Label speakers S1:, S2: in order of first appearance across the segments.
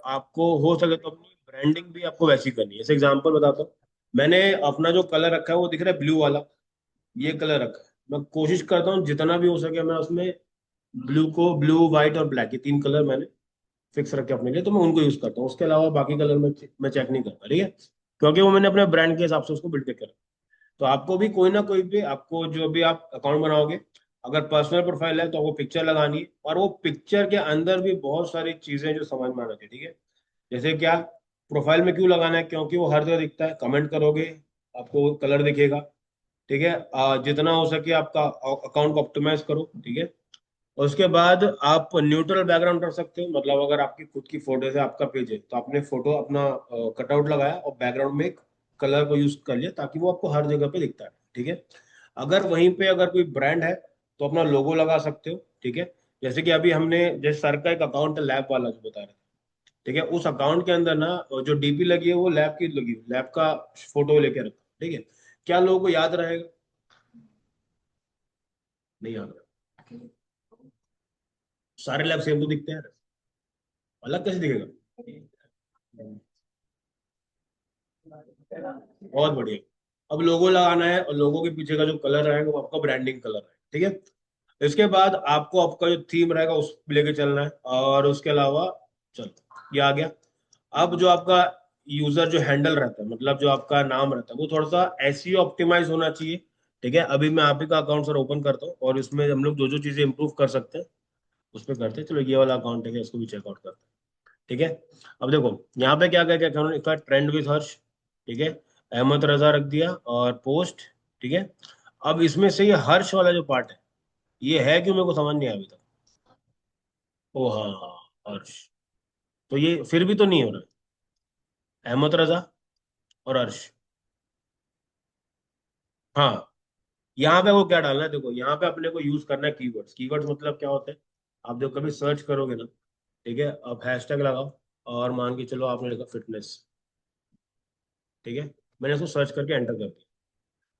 S1: आपको हो सके तो अपनी ब्रांडिंग भी आपको वैसी करनी है। जैसे एग्जांपल बताता हूँ, मैंने अपना जो कलर रखा है वो दिख रहा है ब्लू वाला, ये कलर रखा है। मैं कोशिश करता हूँ जितना भी हो सके मैं उसमें ब्लू को, ब्लू व्हाइट और ब्लैक, ये तीन कलर मैंने फिक्स रखे अपने लिए, तो मैं उनको यूज करता हूँ। उसके अलावा बाकी कलर मैं चेक नहीं करता, ठीक है, क्योंकि वो मैंने अपने ब्रांड के हिसाब से उसको बिल्ड किया। तो आपको भी कोई ना कोई भी, आपको जो भी आप अकाउंट बनाओगे, अगर पर्सनल प्रोफाइल है तो आपको पिक्चर लगानी है, और वो पिक्चर के अंदर भी बहुत सारी चीजें जो समझ में आना चाहिए, ठीक है। जैसे क्या, प्रोफाइल में क्यों लगाना है, क्योंकि वो हर जगह दिखता है, कमेंट करोगे आपको कलर दिखेगा, ठीक है। जितना हो सके आपका अकाउंट को ऑप्टिमाइज करो, ठीक है। और उसके बाद आप न्यूट्रल बैकग्राउंड कर सकते हो, मतलब अगर आपकी खुद की फोटो है, आपका पेज है, तो आपने फोटो अपना कटआउट लगाया और बैकग्राउंड में एक कलर को यूज कर लिया ताकि वो आपको हर जगह पे दिखता है, ठीक है। अगर वहीं पे अगर कोई ब्रांड है तो अपना लोगो लगा सकते हो, ठीक है। जैसे कि अभी हमने, जैसे सर का एक अकाउंट है लैब वाला जो बता रहे थे, ठीक है, उस अकाउंट के अंदर ना जो डीपी लगी है वो लैब की लगी, लैब का फोटो लेके रखा, ठीक है। क्या लोगों को याद रहेगा? नहीं याद रहेगा। सारे लैब सेम तो दिखते हैं, अलग कैसे दिखेगा? बहुत बढ़िया। अब लोगो लगाना है, और लोगो के पीछे का जो कलर रहेगा वो आपका ब्रांडिंग कलर है, ठीक है। इसके बाद आपको आपका जो थीम रहेगा उस पे लेके चलना है, और उसके अलावा, चलो ये आ गया। अब जो आपका यूजर जो हैंडल रहता है, मतलब जो आपका नाम रहता है, वो थोड़ा सा एसईओ ऑप्टिमाइज होना चाहिए, ठीक है। अभी मैं आप ही का अकाउंट सर ओपन करता हूँ, और इसमें हम लोग जो जो चीजें इंप्रूव कर सकते हैं उस पर करते हैं। चलो ये वाला अकाउंट है, इसको भी चेकआउट करते हैं, ठीक है। अब देखो यहाँ पे क्या क्या क्या उन्होंने लिखा, ट्रेंड विद हर्ष, ठीक है, अहमद रजा रख दिया, और पोस्ट, ठीक है। अब इसमें से ये हर्ष वाला जो पार्ट है, ये है क्यों, मेरे को समझ नहीं आया अभी तक। ओ हाँ हाँ, हर्ष, तो ये फिर भी तो नहीं हो रहा है, अहमद रजा और हर्ष। हाँ, यहाँ पे वो क्या डालना है, देखो यहाँ पे अपने को यूज करना है कीवर्ड्स। कीवर्ड्स मतलब क्या होते हैं, आप जब कभी सर्च करोगे ना, ठीक है, आप हैशटैग लगाओ, और मान के चलो आपने लिखा फिटनेस, ठीक है, मैंने इसको सर्च करके एंटर कर दिया।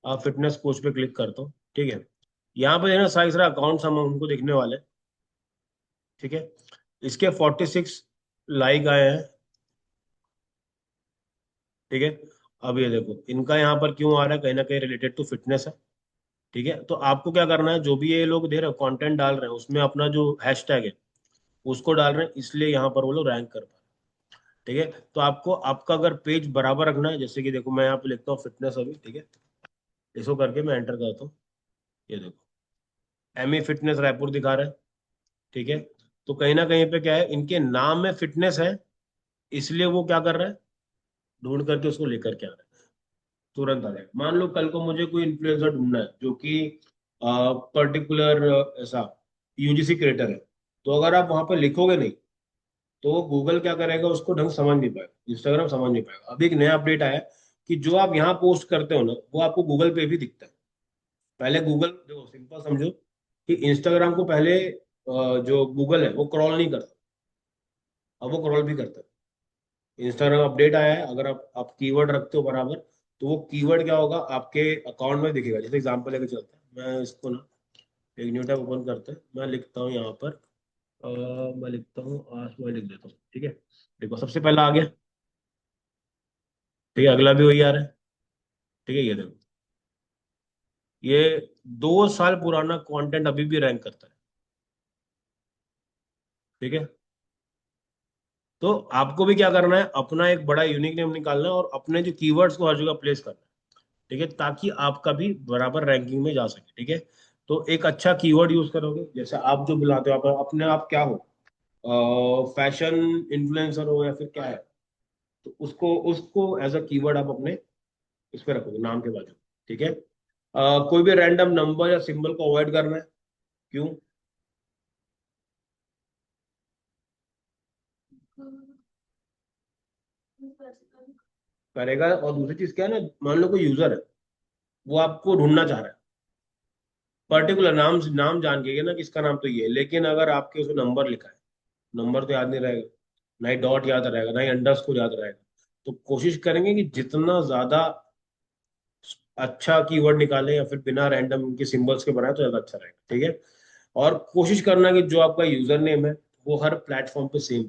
S1: आप फिटनेस कोच पे क्लिक करता हूँ, ठीक है। यहाँ पे है ना सारे सारे अकाउंट्स हम उनको देखने वाले हैं, ठीक है। इसके 46 लाइक आए हैं, ठीक है। अब ये देखो इनका यहाँ पर क्यों आ रहा है, कहीं ना कहीं रिलेटेड टू फिटनेस है, ठीक है। तो आपको क्या करना है, जो भी ये लोग दे रहे हैं कंटेंट डाल रहे हैं, उसमें अपना जो हैशटैग है उसको डाल रहे हैं, इसलिए यहाँ पर वो लोग रैंक कर पा रहे हैं, ठीक है। तो आपको आपका अगर पेज बराबर रखना है, जैसे कि देखो मैं यहाँ पे लिखता हूँ फिटनेस अभी, ठीक है, इसको करके मैं एंटर करता हूँ, ये देखो एम ए फिटनेस रायपुर दिखा रहा है, ठीक है। तो कहीं ना कहीं पे क्या है, इनके नाम में फिटनेस है, इसलिए वो क्या कर रहा है, ढूंढ करके उसको लेकर के आ रहा है, तुरंत आ जाएगा। मान लो कल को मुझे कोई इन्फ्लुएंसर ढूंढना है जो कि पर्टिकुलर ऐसा यूजीसी क्रिएटर है, तो अगर आप वहां पर लिखोगे नहीं, तो वो गूगल क्या करेगा, उसको ढंग से समझ नहीं पाएगा, इंस्टाग्राम समझ नहीं पाएगा। अभी एक नया अपडेट आया है कि जो आप यहाँ पोस्ट करते हो ना, वो आपको गूगल पे भी दिखता है। पहले गूगल, देखो सिंपल समझो कि इंस्टाग्राम को पहले जो गूगल है वो क्रॉल नहीं करता, अब वो क्रॉल भी करता है। इंस्टाग्राम अपडेट आया है, अगर आप कीवर्ड रखते हो बराबर, तो वो कीवर्ड क्या होगा आपके अकाउंट में दिखेगा। जैसे एग्जांपल लेके चलते हैं, मैं इसको ना एक न्यू टैब ओपन करते हैं, मैं लिखता हूँ यहाँ पर, मैं लिखता हूँ आज, मैं लिख देता हूँ, ठीक है। देखो सबसे पहला आ गया, ठीक है, अगला भी वही आ रहा है, ठीक है। ये देखो, ये 2 साल पुराना कंटेंट अभी भी रैंक करता है, ठीक है। तो आपको भी क्या करना है, अपना एक बड़ा यूनिक नेम निकालना है, और अपने जो कीवर्ड्स को हर जगह प्लेस करना है, ठीक है, ताकि आपका भी बराबर रैंकिंग में जा सके, ठीक है। तो एक अच्छा कीवर्ड यूज करोगे, जैसे आप जो बुलाते हो, आप अपने आप क्या हो, फैशन इन्फ्लुएंसर हो या फिर क्या है, तो उसको उसको एज अ कीवर्ड आप अपने इस पे रखोगे नाम के बाद, ठीक है। कोई भी रैंडम नंबर या सिंबल को अवॉइड करना है, क्यों? करेगा। और दूसरी चीज क्या है ना, मान लो कोई यूजर है, वो आपको ढूंढना चाह रहा है, पर्टिकुलर नाम नाम जान के ना कि इसका नाम तो ये है, लेकिन अगर आपके उसमें नंबर लिखा है, नंबर तो याद नहीं रहेगा, ना ही डॉट याद रहेगा, ना ही अंडरस्कोर याद रहेगा। तो कोशिश करेंगे कि जितना ज्यादा अच्छा कीवर्ड निकाले, या फिर बिना रैंडम उनके सिंबल्स के बनाए, तो ज्यादा अच्छा रहेगा, ठीक है। और कोशिश करना कि जो आपका यूजर नेम है वो हर प्लेटफॉर्म पे सेम है,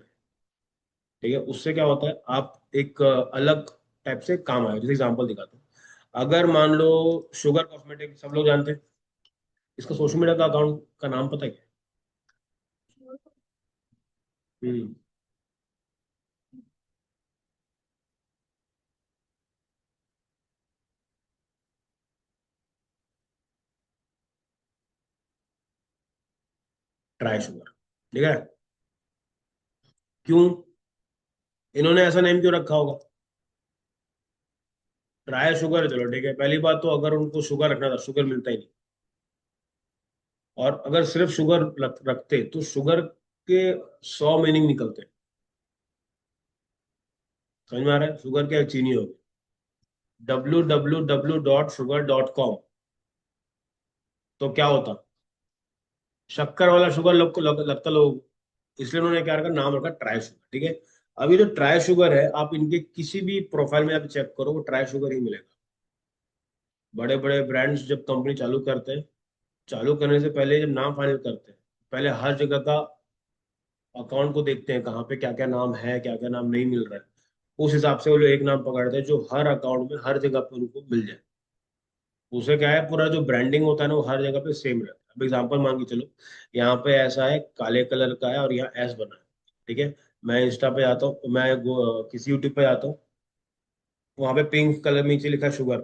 S1: ठीक है, उससे क्या होता है, आप एक अलग टाइप से काम आए। जैसे एग्जांपल दिखाता हूँ, अगर मान लो शुगर कॉस्मेटिक सब लोग जानते हैं, इसका सोशल मीडिया का अकाउंट का नाम पता है क्या? हम्म। Try sugar. ठीक है। क्यों इन्होंने ऐसा नेम क्यों रखा होगा? ट्राई शुगर है, चलो ठीक है, पहली बात तो अगर उनको शुगर रखना था, शुगर मिलता ही नहीं। और अगर सिर्फ शुगर रखते तो शुगर के 100 मीनिंग निकलते। समझ में आ रहा है? शुगर क्या है? चीनी होगी। www.sugar.com। तो क्या होता? शक्कर वाला शुगर लोग को लगता लोग, इसलिए उन्होंने क्या रखा, नाम रखा ट्राई शुगर। ठीक है। अभी जो ट्राई शुगर है, आप इनके किसी भी प्रोफाइल में आप चेक करो, वो ट्राई शुगर ही मिलेगा। बड़े बड़े ब्रांड्स जब कंपनी चालू करते हैं, चालू करने से पहले जब नाम फाइनल करते हैं, पहले हर जगह का अकाउंट को देखते हैं, कहाँ पे क्या क्या नाम है, क्या क्या नाम नहीं मिल रहा है। उस हिसाब से वो लोग एक नाम पकड़ते हैं जो हर अकाउंट में हर जगह पे उनको मिल जाए। उसे क्या है, पूरा जो ब्रांडिंग होता है ना, वो हर जगह पे सेम रहता है। अब एग्जांपल मान के चलो, यहाँ पे ऐसा है, काले कलर का है और यहाँ एस बना है। ठीक है। मैं इंस्टा पे जाता हूँ, किसी यूट्यूब पे जाता हूँ, वहां पे पिंक कलर में नीचे लिखा है शुगर।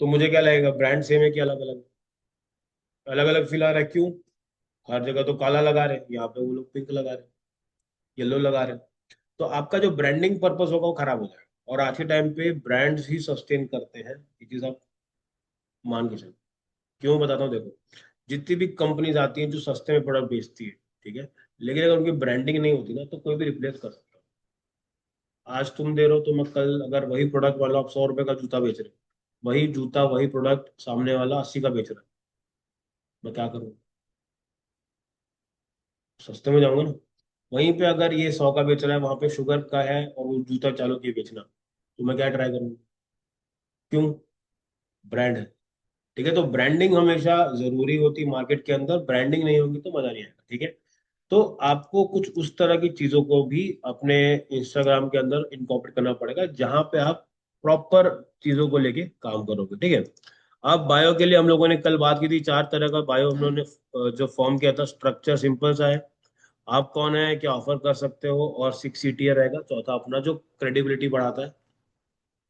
S1: तो मुझे क्या लगेगा, ब्रांड सेम है कि अलग अलग? अलग अलग फील आ रहा है। क्यों? हर जगह तो काला लगा रहे हैं, यहाँ पे वो लोग पिंक लगा रहे हैं, येलो लगा रहे हैं। तो आपका जो ब्रांडिंग पर्पस होगा वो खराब हो जाएगा। और आज के टाइम पे ब्रांड्स ही सस्टेन करते हैं, ये चीज आप मान के चलो। क्यों बताता हूँ, देखो, जितनी भी कंपनीज आती हैं जो सस्ते में प्रोडक्ट बेचती है, ठीक है, लेकिन अगर उनकी ब्रांडिंग नहीं होती ना, तो कोई भी रिप्लेस कर सकता है। आज तुम दे रहे हो, तो मैं कल अगर वही प्रोडक्ट वाला आप 100 रुपए का जूता बेच रहे हो, वही जूता वही प्रोडक्ट सामने वाला 80 का बेच रहा है, मैं क्या करूँ? सस्ते में जाऊंगा ना। वहीं पे अगर ये 100 का बेच रहा है, वहां पे शुगर का है और वो जूता चालू किए बेचना, तो मैं क्या ट्राई करूंगा? क्यों? ब्रांड है। ठीक है, तो ब्रांडिंग हमेशा जरूरी होती है मार्केट के अंदर। ब्रांडिंग नहीं होगी तो मजा नहीं आएगा। ठीक है। तो आपको कुछ उस तरह की चीजों को भी अपने इंस्टाग्राम के अंदर इनकॉर्पोरेट करना पड़ेगा, जहां पे आप प्रॉपर चीजों को लेके काम करोगे। ठीक है। अब बायो के लिए हम लोगों ने कल बात की थी, 4 तरह का बायो हम लोगों ने जो फॉर्म किया था। स्ट्रक्चर सिंपल सा है, आप कौन है, क्या ऑफर कर सकते हो, और 6 CTR रहेगा। चौथा अपना जो क्रेडिबिलिटी बढ़ाता है,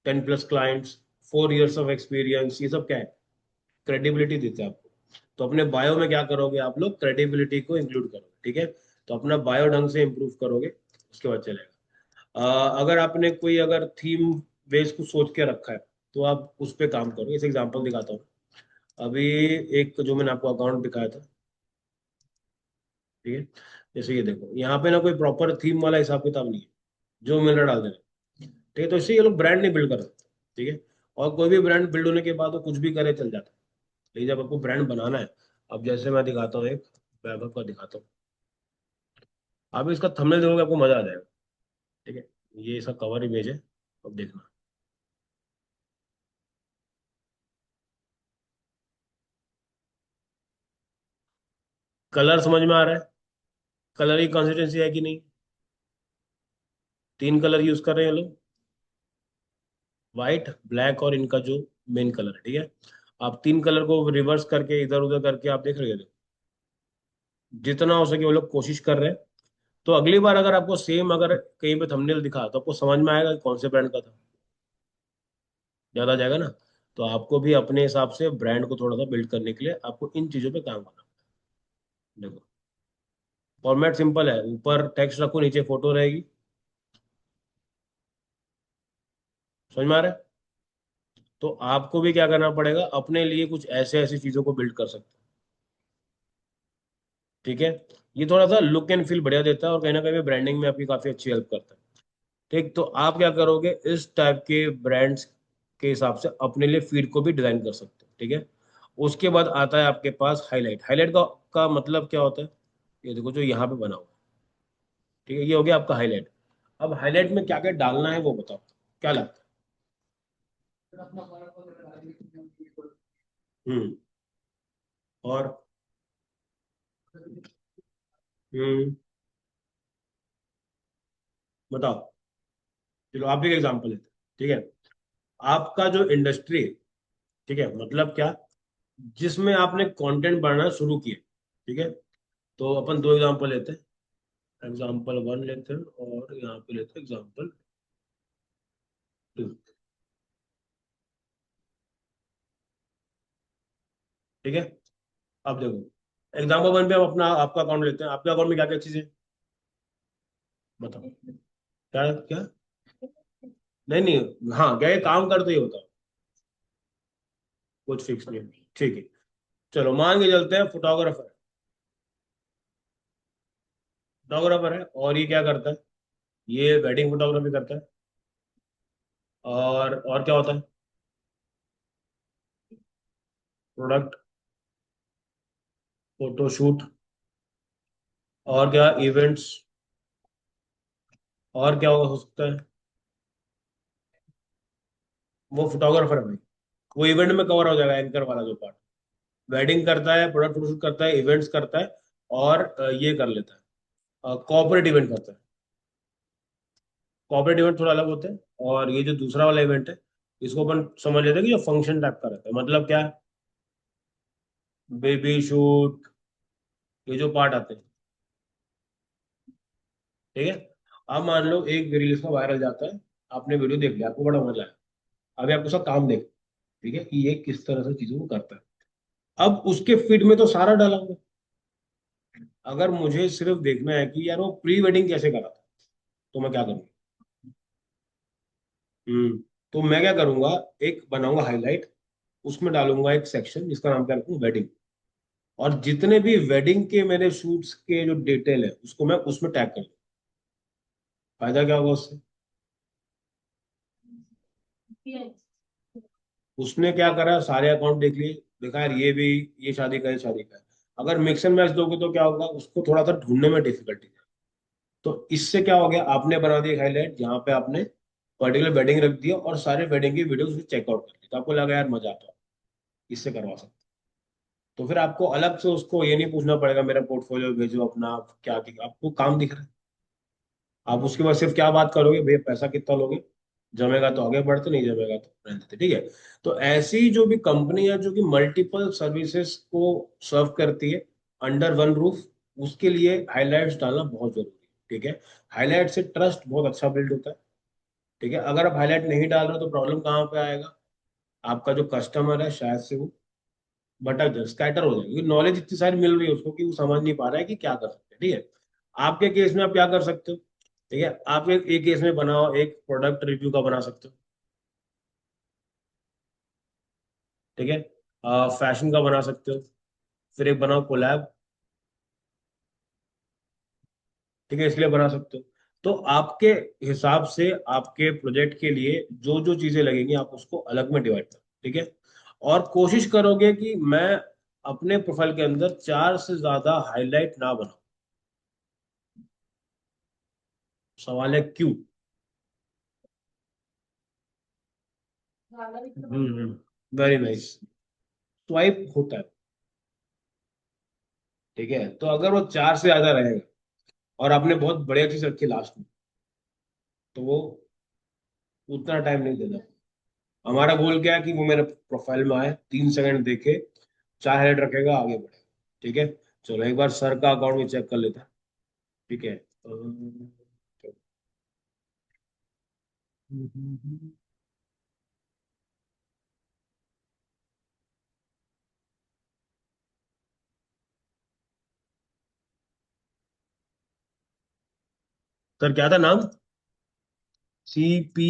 S1: 10+ क्लाइंट्स, 4 years ऑफ एक्सपीरियंस, ये सब क्या है, क्रेडिबिलिटी देते हैं आपको। तो अपने बायो में क्या करोगे आप लोग, क्रेडिबिलिटी को इंक्लूड करोगे। ठीक है। तो अपना बायो ढंग से इंप्रूव करोगे, उसके बाद चलेगा। अगर आपने कोई अगर थीम बेस को सोच के रखा है, तो आप उस पर काम करो। इस एग्जांपल दिखाता हूँ। अभी एक जो मैंने आपको अकाउंट दिखाया था, ठीक है, जैसे ये देखो, यहाँ पे ना कोई प्रॉपर थीम वाला हिसाब किताब नहीं है, जो मिल रहा डाल देना। ठीक है, तो इससे ये लोग ब्रांड नहीं बिल्ड कर सकते। ठीक है। और कोई भी ब्रांड बिल्ड होने के बाद वो कुछ भी करे चल जाता है, लेकिन जब आपको ब्रांड बनाना है, अब जैसे मैं दिखाता हूँ, एक वैभव का दिखाता हूँ। आप इसका थंबनेल देखोगे, आपको मजा आ जाएगा। ठीक है। ये इसका कवर इमेज है, अब देखना। कलर समझ में आ रहा है? कलर की कंसिस्टेंसी है कि नहीं? 3 कलर यूज कर रहे हैं लोग, व्हाइट, ब्लैक और इनका जो मेन कलर है। ठीक है। आप 3 कलर को रिवर्स करके इधर उधर करके आप देख रहे हो, जितना हो सके वो लोग कोशिश कर रहे हैं। तो अगली बार अगर आपको सेम अगर कहीं पे थंबनेल दिखा, तो आपको समझ में आएगा कि कौन से ब्रांड का था। याद आ जाएगा ना? तो आपको भी अपने हिसाब से ब्रांड को थोड़ा सा बिल्ड करने के लिए आपको इन चीजों पे काम करना है। देखो, फॉर्मेट सिंपल है, ऊपर टेक्स्ट रखो, नीचे फोटो रहेगी। समझ में आ रहा है? तो आपको भी क्या करना पड़ेगा, अपने लिए कुछ ऐसे ऐसी चीजों को बिल्ड कर सकते हैं। ठीक है। ये थोड़ा सा लुक एंड फील बढ़िया देता है, और कहीं ना कहीं ब्रांडिंग में आपकी काफी अच्छी हेल्प करता है। ठीक, तो आप क्या करोगे, इस टाइप के ब्रांड्स के हिसाब से अपने लिए फीड को भी डिजाइन कर सकते हो। ठीक है। उसके बाद आता है आपके पास हाईलाइट। हाईलाइट का मतलब क्या होता है? ये देखो जो यहाँ पे बना हुआ है, ठीक है, ये हो गया आपका हाईलाइट। अब हाईलाइट में क्या क्या डालना है वो बताओ, क्या लगता है? और हम्म बताओ। चलो आप भी एग्जाम्पल लेते हैं, ठीक है। आपका जो इंडस्ट्री है, ठीक है, मतलब क्या, जिसमें आपने कंटेंट बनाना शुरू किया, ठीक है। तो अपन दो एग्जांपल लेते हैं, एग्जांपल वन लेते हैं और यहाँ पे लेते हैं एग्जांपल टू, ठीक है। अब देखो, एग्जांपल वन पे हम अपना आपका अकाउंट लेते हैं। आपके अकाउंट में क्या क्या चीजें, बताओ। क्या क्या, नहीं नहीं, हाँ क्या ये काम करते ही होता है, कुछ फिक्स नहीं है। ठीक है, चलो मान के चलते हैं फोटोग्राफर, फोटोग्राफर है और ये क्या करता है, ये वेडिंग फोटोग्राफी करता है। और क्या होता है, प्रोडक्ट, फोटोशूट, और क्या इवेंट्स, और क्या हो सकता है। वो फोटोग्राफर है भाई, वो इवेंट में कवर हो जाएगा, एंकर वाला जो पार्ट। वेडिंग करता है, प्रोडक्ट फोटोशूट करता है, इवेंट्स करता है, और ये कर लेता है, कॉर्पोरेट इवेंट करता है। कॉर्पोरेट इवेंट थोड़ा अलग होते हैं, और ये जो दूसरा वाला इवेंट है, इसको अपन समझ लेते हैं कि जो फंक्शन टाइप का रहता है, मतलब क्या, बेबी शूट, ये जो पार्ट आते हैं, ठीक है। अब मान लो एक रील इसका वायरल जाता है, आपने वीडियो देख लिया, आपको बड़ा मजा आया, अभी आपको उसका काम देख, ठीक है, कि ये किस तरह से चीजों को करता है। अब उसके फीड में तो सारा डाला हुआ है। अगर मुझे सिर्फ देखना है कि यार वो प्री वेडिंग कैसे करा था, तो मैं क्या करूँगा। तो मैं क्या करूंगा, एक बनाऊंगा हाईलाइट, उसमें डालूंगा एक सेक्शन जिसका नाम क्या रखूंगा, वेडिंग। और जितने भी वेडिंग के मेरे शूट्स के जो डिटेल है उसको मैं उसमें टैग कर दूँ। फायदा क्या होगा उससे, उसने क्या करा, सारे अकाउंट देख लिए, देखा यार ये भी, ये शादी का है, शादी का है। अगर मिक्स एंड मैच दोगे तो क्या होगा, उसको थोड़ा सा ढूंढने में डिफिकल्टी है। तो इससे क्या हो गया, आपने बना दिया हाईलाइट जहाँ पे आपने पर्टिकुलर वेडिंग रख दिया और सारे वेडिंग की वीडियो उसमें चेकआउट कर ली, तो आपको लगा यार मजा आता है, इससे करवा सकते हैं। तो फिर आपको अलग से उसको ये नहीं पूछना पड़ेगा मेरा पोर्टफोलियो भेजो अपना, क्या आपको काम दिख रहा है। आप उसके बाद सिर्फ क्या बात करोगे, भैया पैसा कितना लोगे, जमेगा तो आगे बढ़ते, नहीं जमेगा तो रहने देते, ठीक है। तो ऐसी जो भी कंपनी है जो कि मल्टीपल सर्विसेज को सर्व करती है अंडर वन रूफ, उसके लिए हाईलाइट्स डालना बहुत जरूरी है, ठीक है। हाईलाइट से ट्रस्ट बहुत अच्छा बिल्ड होता है, ठीक है। अगर आप हाईलाइट नहीं डाल रहे हो तो प्रॉब्लम कहाँ पे आएगा, आपका जो कस्टमर है शायद से वो भटक जाए, स्कैटर हो जाए, क्योंकि नॉलेज इतनी सारी मिल रही है उसको कि वो समझ नहीं पा रहा है कि क्या कर सकते हैं, ठीक है। आपके केस में आप क्या कर सकते हो, ठीक है, आप एक केस में बनाओ, एक प्रोडक्ट रिव्यू का बना सकते हो, ठीक है। फैशन का बना सकते हो, फिर एक बनाओ कोलैब, ठीक है, इसलिए बना सकते हो। तो आपके हिसाब से आपके प्रोजेक्ट के लिए जो जो चीजें लगेंगी आप उसको अलग में डिवाइड करो, ठीक है। और कोशिश करोगे कि मैं अपने प्रोफाइल के अंदर चार से ज्यादा हाईलाइट ना बनाऊं। सवाल है क्यों। वेरी नाइस, स्वाइप होता है, ठीक है। तो अगर वो चार से ज्यादा रहेगा और आपने बहुत बढ़िया चीज रखी लास्ट में, तो वो उतना टाइम नहीं देगा। हमारा गोल क्या है कि वो मेरे प्रोफाइल में आए, 3 सेकंड देखे, चार हेड रखेगा, आगे बढ़ेगा, ठीक है। चलो एक बार सर का अकाउंट भी चेक कर लेते हैं, ठीक है। सर क्या था नाम, CP,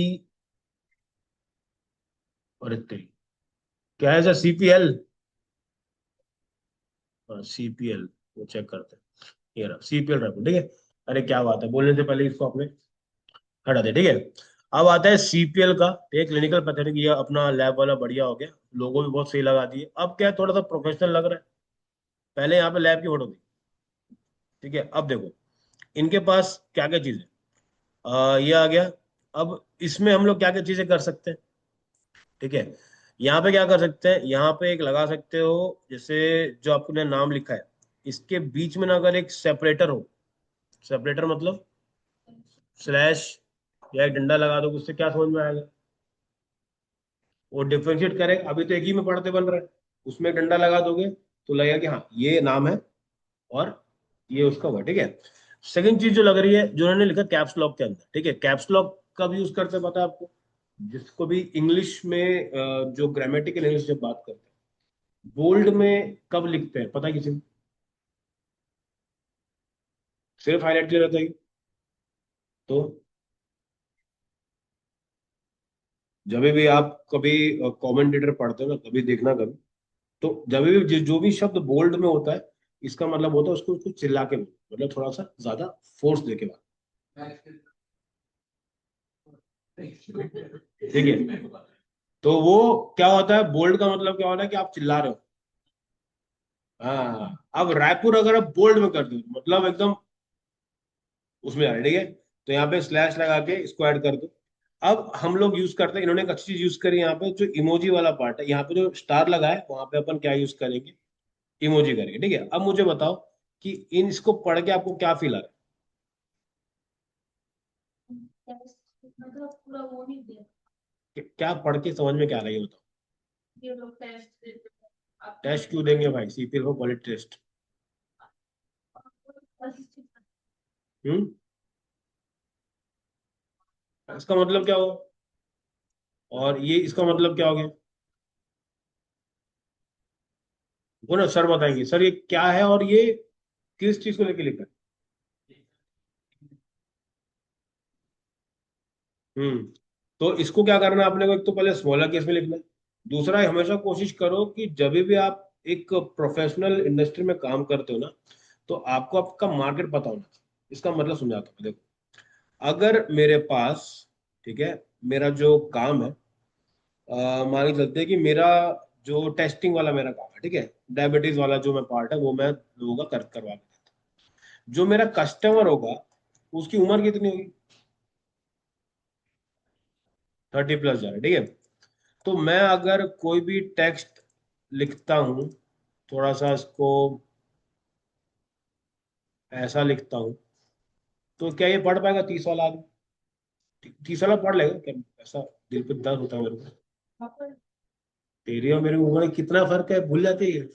S1: और इतने, क्या है सर, CPL, CPL, वो चेक करते हैं, ये रहा CPL रखो, ठीक है। अरे क्या बात है, बोलने से पहले इसको आपने हटा दिया, ठीक है। अब आता है CPL का, एक क्लिनिकल पैथोलॉजी, ये अपना लैब वाला बढ़िया हो गया, लोगो भी बहुत सही लगा दिए, अब क्या है, थोड़ा सा प्रोफेशनल लग रहा है। पहले यहाँ पे लैब की फोटो थी, ठीक है। अब देखो इनके पास क्या क्या चीज है, ये आ गया। अब इसमें हम लोग क्या क्या चीजें कर सकते हैं, ठीक है। यहाँ पे क्या कर सकते हैं, यहाँ पे एक लगा सकते हो, जैसे जो आपने नाम लिखा है, इसके बीच में ना अगर एक सेपरेटर हो, सेपरेटर मतलब स्लैश या एक डंडा लगा दो, उससे क्या समझ में आएगा? वो डिफ्रेंशिएट करेगा। अभी तो एक ही में पढ़ते बन रहा है, उसमें एक डंडा लगा दोगे तो लगेगा कि हाँ ये नाम है और ये उसका हुआ, ठीक है। सेकंड चीज जो लग रही है, जो उन्होंने लिखा कैप्स लॉक के अंदर, ठीक है, कैप्स लॉक कब यूज करते हैं पता है आपको? जिसको भी इंग्लिश में जो ग्रामेटिकल इंग्लिश जब बात करते हैं, बोल्ड में कब लिखते हैं पता है किसी को? सिर्फ हाईलाइट किया रहता है तो जब भी आप कभी कमेंटेटर पढ़ते हो ना, कभी देखना कभी, तो जब भी जो भी शब्द बोल्ड में होता है, इसका मतलब होता है उसको उसको चिल्ला के बोलो, मतलब थोड़ा सा ज्यादा फोर्स देके बात। ठीक है, तो वो क्या होता है, बोल्ड का मतलब क्या होता है कि आप चिल्ला रहे हो। हाँ, अब रायपुर अगर आप बोल्ड में कर दो मतलब एकदम उसमें आ रहा है, ठीक है। तो यहाँ पे स्लैश लगा के इसको ऐड कर दो। अब हम लोग यूज करते हैं, इन्होंने एक अच्छी चीज यूज करी यहाँ पे, जो इमोजी वाला पार्ट है, यहाँ पे जो स्टार लगा है वहां पे अपन क्या यूज करेंगे, इमोजी करेंगे, ठीक है। अब मुझे बताओ कि इन इसको पढ़ के आपको क्या फील आ रहा
S2: मतलब पूरा वो नहीं दिया
S1: है? क्या पढ़ के समझ में क्या आ रहा है ये बताओ?
S2: ये लोग टेस्ट देते हैं आपको
S1: टेस्ट क्यों देंगे भाई, सीपीएल को क्वालिटी टेस्ट। हम्म, इसका मतलब क्या हुआ? और ये इसका मतलब क्या हो गया? वो ना सर बताएंगे, सर ये क्या है और ये किस चीज को लेके लिखा है। हम्म, तो इसको क्या करना है अपने को, एक तो पहले स्मॉलर केस में लिखना है। दूसरा, हमेशा कोशिश करो कि जब भी आप एक प्रोफेशनल इंडस्ट्री में काम करते हो ना, तो आपको आपका मार्केट पता होना चाहिए। इसका मतलब समझाता हूँ, देखो, अगर मेरे पास, ठीक है, मेरा जो काम है, मान के चलते हैं कि मेरा जो टेस्टिंग वाला मेरा काम है, ठीक है, डायबिटीज वाला जो मैं पार्ट है वो मैं लोगों का करवा के देता हूँ। जो मेरा कस्टमर होगा उसकी उम्र कितनी होगी? 30+ जा रहा है, ठीक है। तो मैं अगर कोई भी टेक्स्ट लिखता हूँ, थोड़ा सा इसको ऐसा लिखता हूँ, तो क्या ये पढ़ पाएगा 30 वाला आदमी? 30 वाला पढ़ लेगा क्या? ऐसा दिल पे दर्द होता है मेरे को। तेरी और मेरी उम्र में कितना फर्क है, भूल जाते हैं।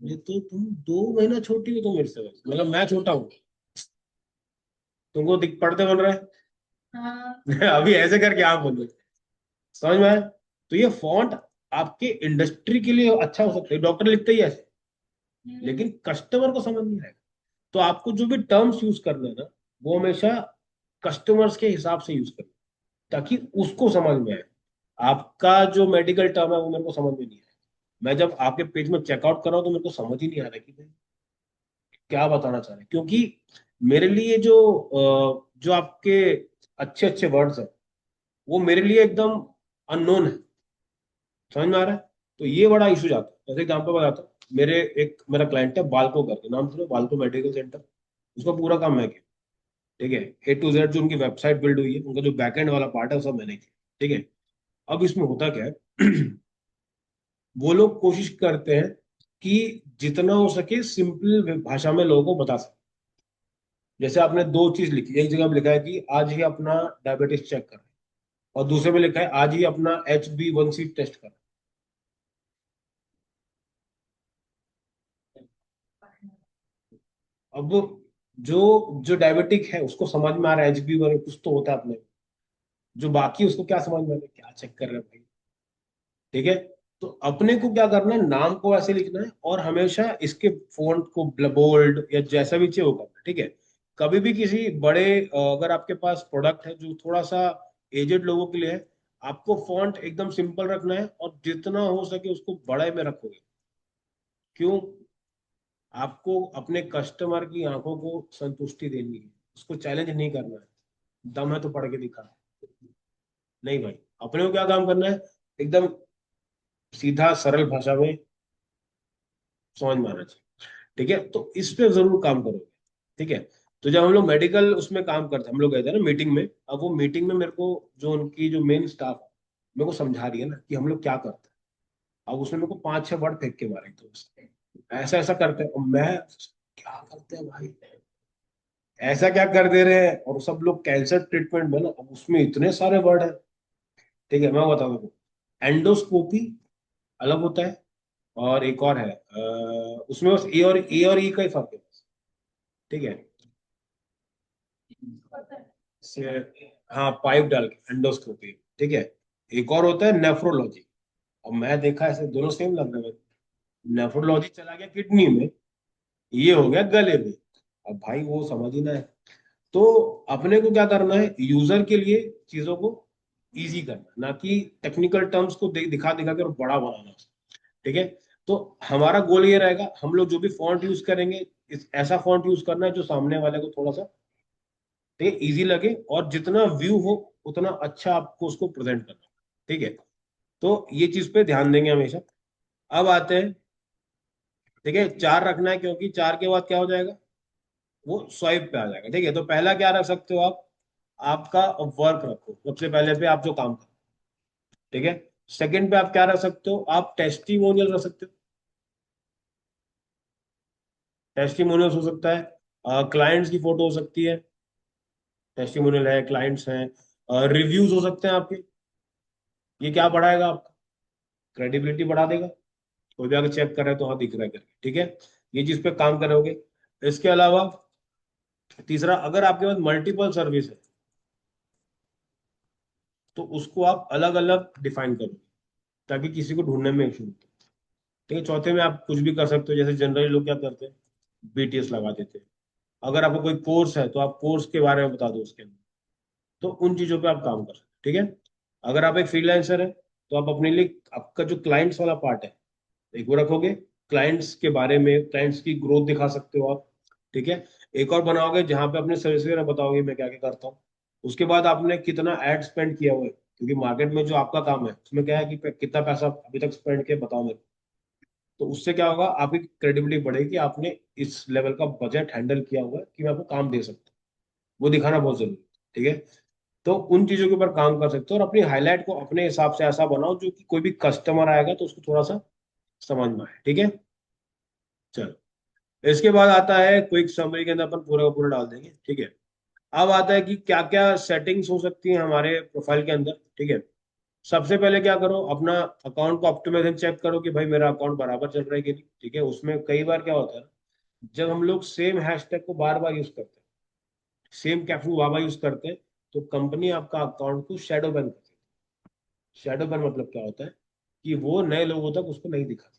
S1: ये तो तुम 2 महीना छोटी हो तो मेरे से, बस मतलब मैं छोटा हूँ, तुमको दिख पढ़ते बन रहा
S2: हाँ
S1: है। अभी ऐसे करके आप बोल रहे हो। समझ में आया? तो ये फॉन्ट आपके इंडस्ट्री के लिए अच्छा हो सकता है, डॉक्टर लिखते ही ऐसे, लेकिन कस्टमर को समझ नहीं आएगा। तो आपको जो भी टर्म्स यूज करना है ना, वो हमेशा कस्टमर्स के हिसाब से यूज करना, ताकि उसको समझ में आए। आपका जो मेडिकल टर्म है वो मेरे को समझ में नहीं आया, मैं जब आपके पेज में चेकआउट कर रहा हूँ तो मेरे को समझ ही नहीं आ रहा कि भाई क्या बताना चाह रहे हैं। क्योंकि मेरे लिए जो आपके अच्छे अच्छे वर्ड्स हैं वो मेरे लिए एकदम अननोन है। समझ में आ रहा है? तो ये बड़ा इशू जाता है। जैसे एग्जाम्पल बताता हूँ, मेरा क्लाइंट है बाल्को करके, नाम सुनो, बाल्को मेडिकल सेंटर। उसका पूरा काम मैं किया, ठीक है, A to Z जो उनकी वेबसाइट बिल्ड हुई है, उनका जो बैकएंड वाला पार्ट है वो सब मैंने किया, ठीक है। अब इसमें होता क्या है, वो लोग कोशिश करते हैं कि जितना हो सके सिंपल भाषा में लोगों को बता सके। जैसे आपने दो चीज लिखी, एक जगह पे लिखा है कि आज ही अपना डायबिटीज चेक कर, और दूसरे में लिखा है आज ही अपना HB1C टेस्ट कर। अब जो जो डायबिटिक है उसको समझ में आ रहा है HB1 कुछ तो होता है अपने, जो बाकी उसको क्या समझ में आ रहा है, क्या चेक कर रहे हैं भाई, ठीक है। तो अपने को क्या करना है, नाम को ऐसे लिखना है, और हमेशा इसके फॉन्ट को बोल्ड या जैसा भी चाहिए वो करना है, ठीक है। कभी भी किसी बड़े अगर आपके पास प्रोडक्ट है जो थोड़ा सा एजेड लोगों के लिए है, आपको फॉन्ट एकदम सिंपल रखना है, और जितना हो सके उसको बड़े में रखोगे। क्यों? आपको अपने कस्टमर की आंखों को संतुष्टि देनी है, उसको चैलेंज नहीं करना है। दम है तो पढ़ के दिखा, नहीं भाई। अपने को क्या काम करना है, एकदम सीधा सरल भाषा में समझ में आना चाहिए, ठीक है। तो इस पे जरूर काम करोगे, ठीक है। तो जब हम लोग मेडिकल उसमें काम करते, हम लोग गए थे ना मीटिंग में, अब वो मीटिंग में मेरे को जो उनकी जो मेन स्टाफ है मेरे को समझा रही है ना कि हम लोग क्या करते हैं। अब उसने मेरे को 5-6 वर्ड फेंक के मारे, तो ऐसा ऐसा करते हैं, और मैं क्या करते हैं भाई, ऐसा क्या कर दे रहे हैं, और सब लोग कैंसर ट्रीटमेंट में ना, अब उसमें इतने सारे वर्ड है। ठीक है, मैं बता दूँ, एंडोस्कोपी अलग होता है, और एक और है उसमें बस ए और ई का ही फर्क है बस। ठीक है,
S2: पता है।
S1: से हाँ, पाइप डाल के एंडोस्कोपी। ठीक है, एक और होता है नेफ्रोलॉजी। और मैं देखा ऐसे दोनों सेम लग रहे हैं। नेफ्रोलॉजी चला गया किडनी में, ये हो गया गले में। अब भाई वो समझ ही ना है। तो अपने को क्या करना है, यूजर के लिए चीजों को इजी करना, ना कि टेक्निकल टर्म्स को दिखा दिखा कर बड़ा बनाना। ठीक है, तो हमारा गोल ये रहेगा, हम लोग जो भी फॉन्ट यूज करेंगे, ऐसा फॉन्ट यूज करना है जो सामने वाले को थोड़ा सा, ठीक है, इजी लगे, और जितना व्यू हो उतना अच्छा आपको उसको प्रेजेंट करना। ठीक है, तो ये चीज पे ध्यान देंगे हमेशा। अब आते हैं, ठीक है, चार रखना है, क्योंकि चार के बाद क्या हो जाएगा, वो स्वाइप पे आ जाएगा। ठीक है, तो पहला क्या रख सकते हो आप, आपका वर्क रखो सबसे पहले पे, आप जो काम करो। ठीक है, सेकंड पे आप क्या रख सकते हो, आप टेस्टिमोनियल रख सकते हो। टेस्टिमोनियल्स हो सकता है, क्लाइंट्स की फोटो हो सकती है, टेस्टिमोनियल है, क्लाइंट्स हैं, रिव्यूज हो सकते हैं आपके। ये क्या बढ़ाएगा, आपका क्रेडिबिलिटी बढ़ा देगा। कोई भी अगर चेक कर रहा है तो हाँ दिख रहा है करके। ठीक है, ये चीज पे काम करोगे। इसके अलावा तीसरा, अगर आपके पास मल्टीपल सर्विस है तो उसको आप अलग अलग डिफाइन करो, ताकि किसी को ढूंढने में इशू। ठीक है, चौथे में आप कुछ भी कर सकते हो, जैसे जनरली लोग क्या करते हैं, बीटीएस लगा देते हैं। अगर आपको कोई कोर्स है तो आप कोर्स के बारे में बता दो उसके अंदर। तो उन चीजों पे आप काम कर सकते हो। ठीक है, अगर आप एक फ्रीलांसर है तो आप अपने लिए आपका जो क्लाइंट्स वाला पार्ट है, एक वो रखोगे, क्लाइंट्स के बारे में, क्लाइंट्स की ग्रोथ दिखा सकते हो आप। ठीक है, एक और बनाओगे जहां पे अपने सर्विस वगैरह बताओगे, मैं क्या क्या करता हूँ। उसके बाद आपने कितना एड स्पेंड किया हुआ है, क्योंकि मार्केट में जो आपका काम है उसमें क्या है कि कितना पैसा अभी तक स्पेंड किया बताओ मेरे को। तो उससे क्या होगा, आपकी क्रेडिबिलिटी बढ़ेगी, आपने इस लेवल का बजट हैंडल किया हुआ है कि मैं आपको काम दे सकता हूँ। वो दिखाना बहुत जरूरी है। ठीक है, तो उन चीजों के ऊपर काम कर सकते हो, और अपनी हाईलाइट को अपने हिसाब से ऐसा बनाओ जो कि कोई भी कस्टमर आएगा तो उसको थोड़ा सा समझ में आए। ठीक है, चलो, इसके बाद आता है क्विक समरी, के अंदर अपन पूरा का पूरा डाल देंगे। ठीक है, अब आता है कि क्या क्या सेटिंग्स हो सकती हैं हमारे प्रोफाइल के अंदर। ठीक है, सबसे पहले क्या करो, अपना अकाउंट को ऑप्टिमाइजेशन चेक करो कि भाई मेरा अकाउंट बराबर चल रहा है कि नहीं। ठीक है, उसमें कई बार क्या होता है, जब हम लोग सेम हैशटैग को बार बार यूज करते हैं, सेम कैप्शन बार बार यूज करते हैं, तो कंपनी आपका अकाउंट को शैडो बैन करती है। शैडो बैन मतलब क्या होता है, कि वो नए लोगों तक उसको नहीं दिखाती।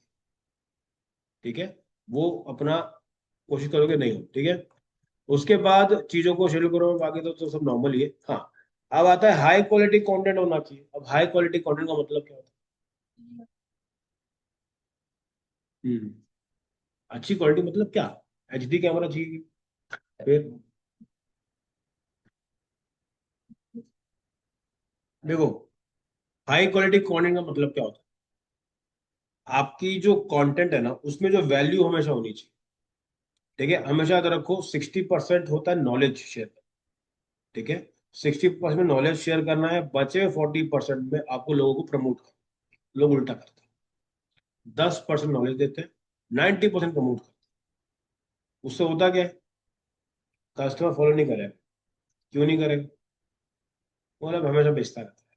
S1: ठीक है, वो अपना कोशिश करोगे नहीं हो। ठीक है, उसके बाद चीजों को शेड्यूल करो, बाकी तो सब नॉर्मल ही है। हाँ, अब आता है हाई क्वालिटी कंटेंट होना चाहिए। अब हाई क्वालिटी कंटेंट का मतलब क्या होता है, अच्छी क्वालिटी मतलब क्या, एचडी कैमरा चाहिए, फिर देखो, हाई क्वालिटी कंटेंट का मतलब क्या होता है, आपकी जो कंटेंट है ना उसमें जो वैल्यू हमेशा होनी चाहिए। ठीक है, हमेशा याद रखो 60% होता है नॉलेज शेयर। ठीक है, 60% नॉलेज शेयर करना है, बचे 40% में आपको लोगों को प्रमोट करना। लोग उल्टा करते हैं, 10% नॉलेज देते हैं, 90% प्रमोट करते हैं। उससे होता क्या है, कस्टमर फॉलो नहीं करेगा। क्यों नहीं करेगा, वो ना हमेशा बेचता रहता है,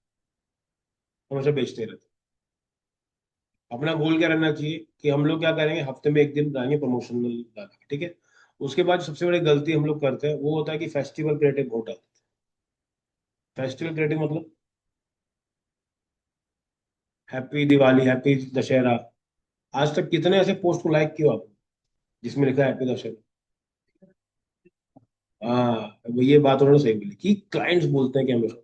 S1: हमेशा बेचते रहते हैं। अपना गोल क्या रहना चाहिए, कि हम लोग क्या करेंगे, हफ्ते में एक दिन बनाएंगे प्रमोशनल डालेंगे। ठीक है, उसके बाद सबसे बड़ी गलती हम लोग करते हैं वो होता है कि फेस्टिवल क्रिएटिव बहुत डालते हैं। फेस्टिवल क्रिएटिव मतलब हैप्पी दिवाली, हैप्पी दशहरा। आज तक कितने ऐसे पोस्ट को लाइक किया आपने जिसमें लिखा है हैप्पी दशहरा। हाँ, वो ये बात उन्होंने सही बोली कि क्लाइंट्स बोलते हैं कि हमेशा,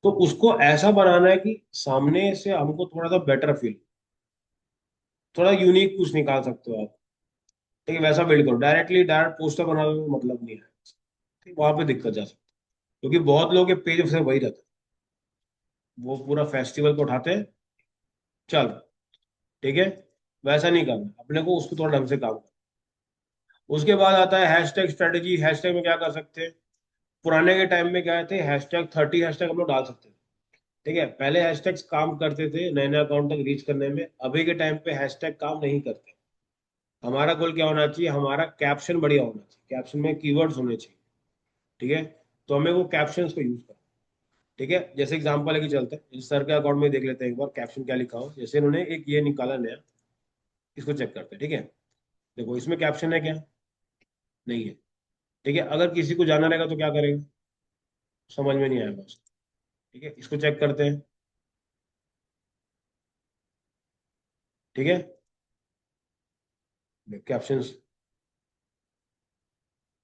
S1: तो उसको ऐसा बनाना है कि सामने से हमको थोड़ा सा बेटर फील, थोड़ा यूनिक कुछ निकाल सकते हो आप। ठीक है, वैसा बिल्ड करो, डायरेक्टली डायरेक्ट पोस्टर बनाने में मतलब नहीं है। ठीक, वहां पे दिक्कत जा सकती है, क्योंकि बहुत लोग के पेज से वही रहता है, वो पूरा फेस्टिवल को उठाते हैं, चल। ठीक है, वैसा नहीं करना, अपने को उसको थोड़ा ढंग से काम करना। उसके बाद आता है हैशटैग स्ट्रेटेजी। हैशटैग में क्या कर सकते हैं, पुराने के टाइम में क्या थे, हैशटैग 30 हैशटैग हम लोग डाल सकते थे। ठीक है, पहले हैशटैग्स काम करते थे नए नए अकाउंट तक रीच करने में, अभी के टाइम पे हैशटैग काम नहीं करते। हमारा गोल क्या होना चाहिए, हमारा कैप्शन बढ़िया होना चाहिए, कैप्शन में कीवर्ड्स होने चाहिए। ठीक है, तो हमें वो कैप्शंस को यूज करना है। ठीक है, जैसे एग्जांपल लेके चलते हैं, इस सर के अकाउंट में देख लेते हैं एक बार कैप्शन क्या लिखा हो। जैसे इन्होंने एक ये निकाला नया, इसको चेक करते हैं। ठीक है, देखो इसमें कैप्शन है क्या? नहीं है। ठीक है, अगर किसी को जाना रहेगा तो क्या करेगा? समझ में नहीं आएगा उसको। ठीक है, इसको चेक करते हैं। ठीक है, कैप्शंस।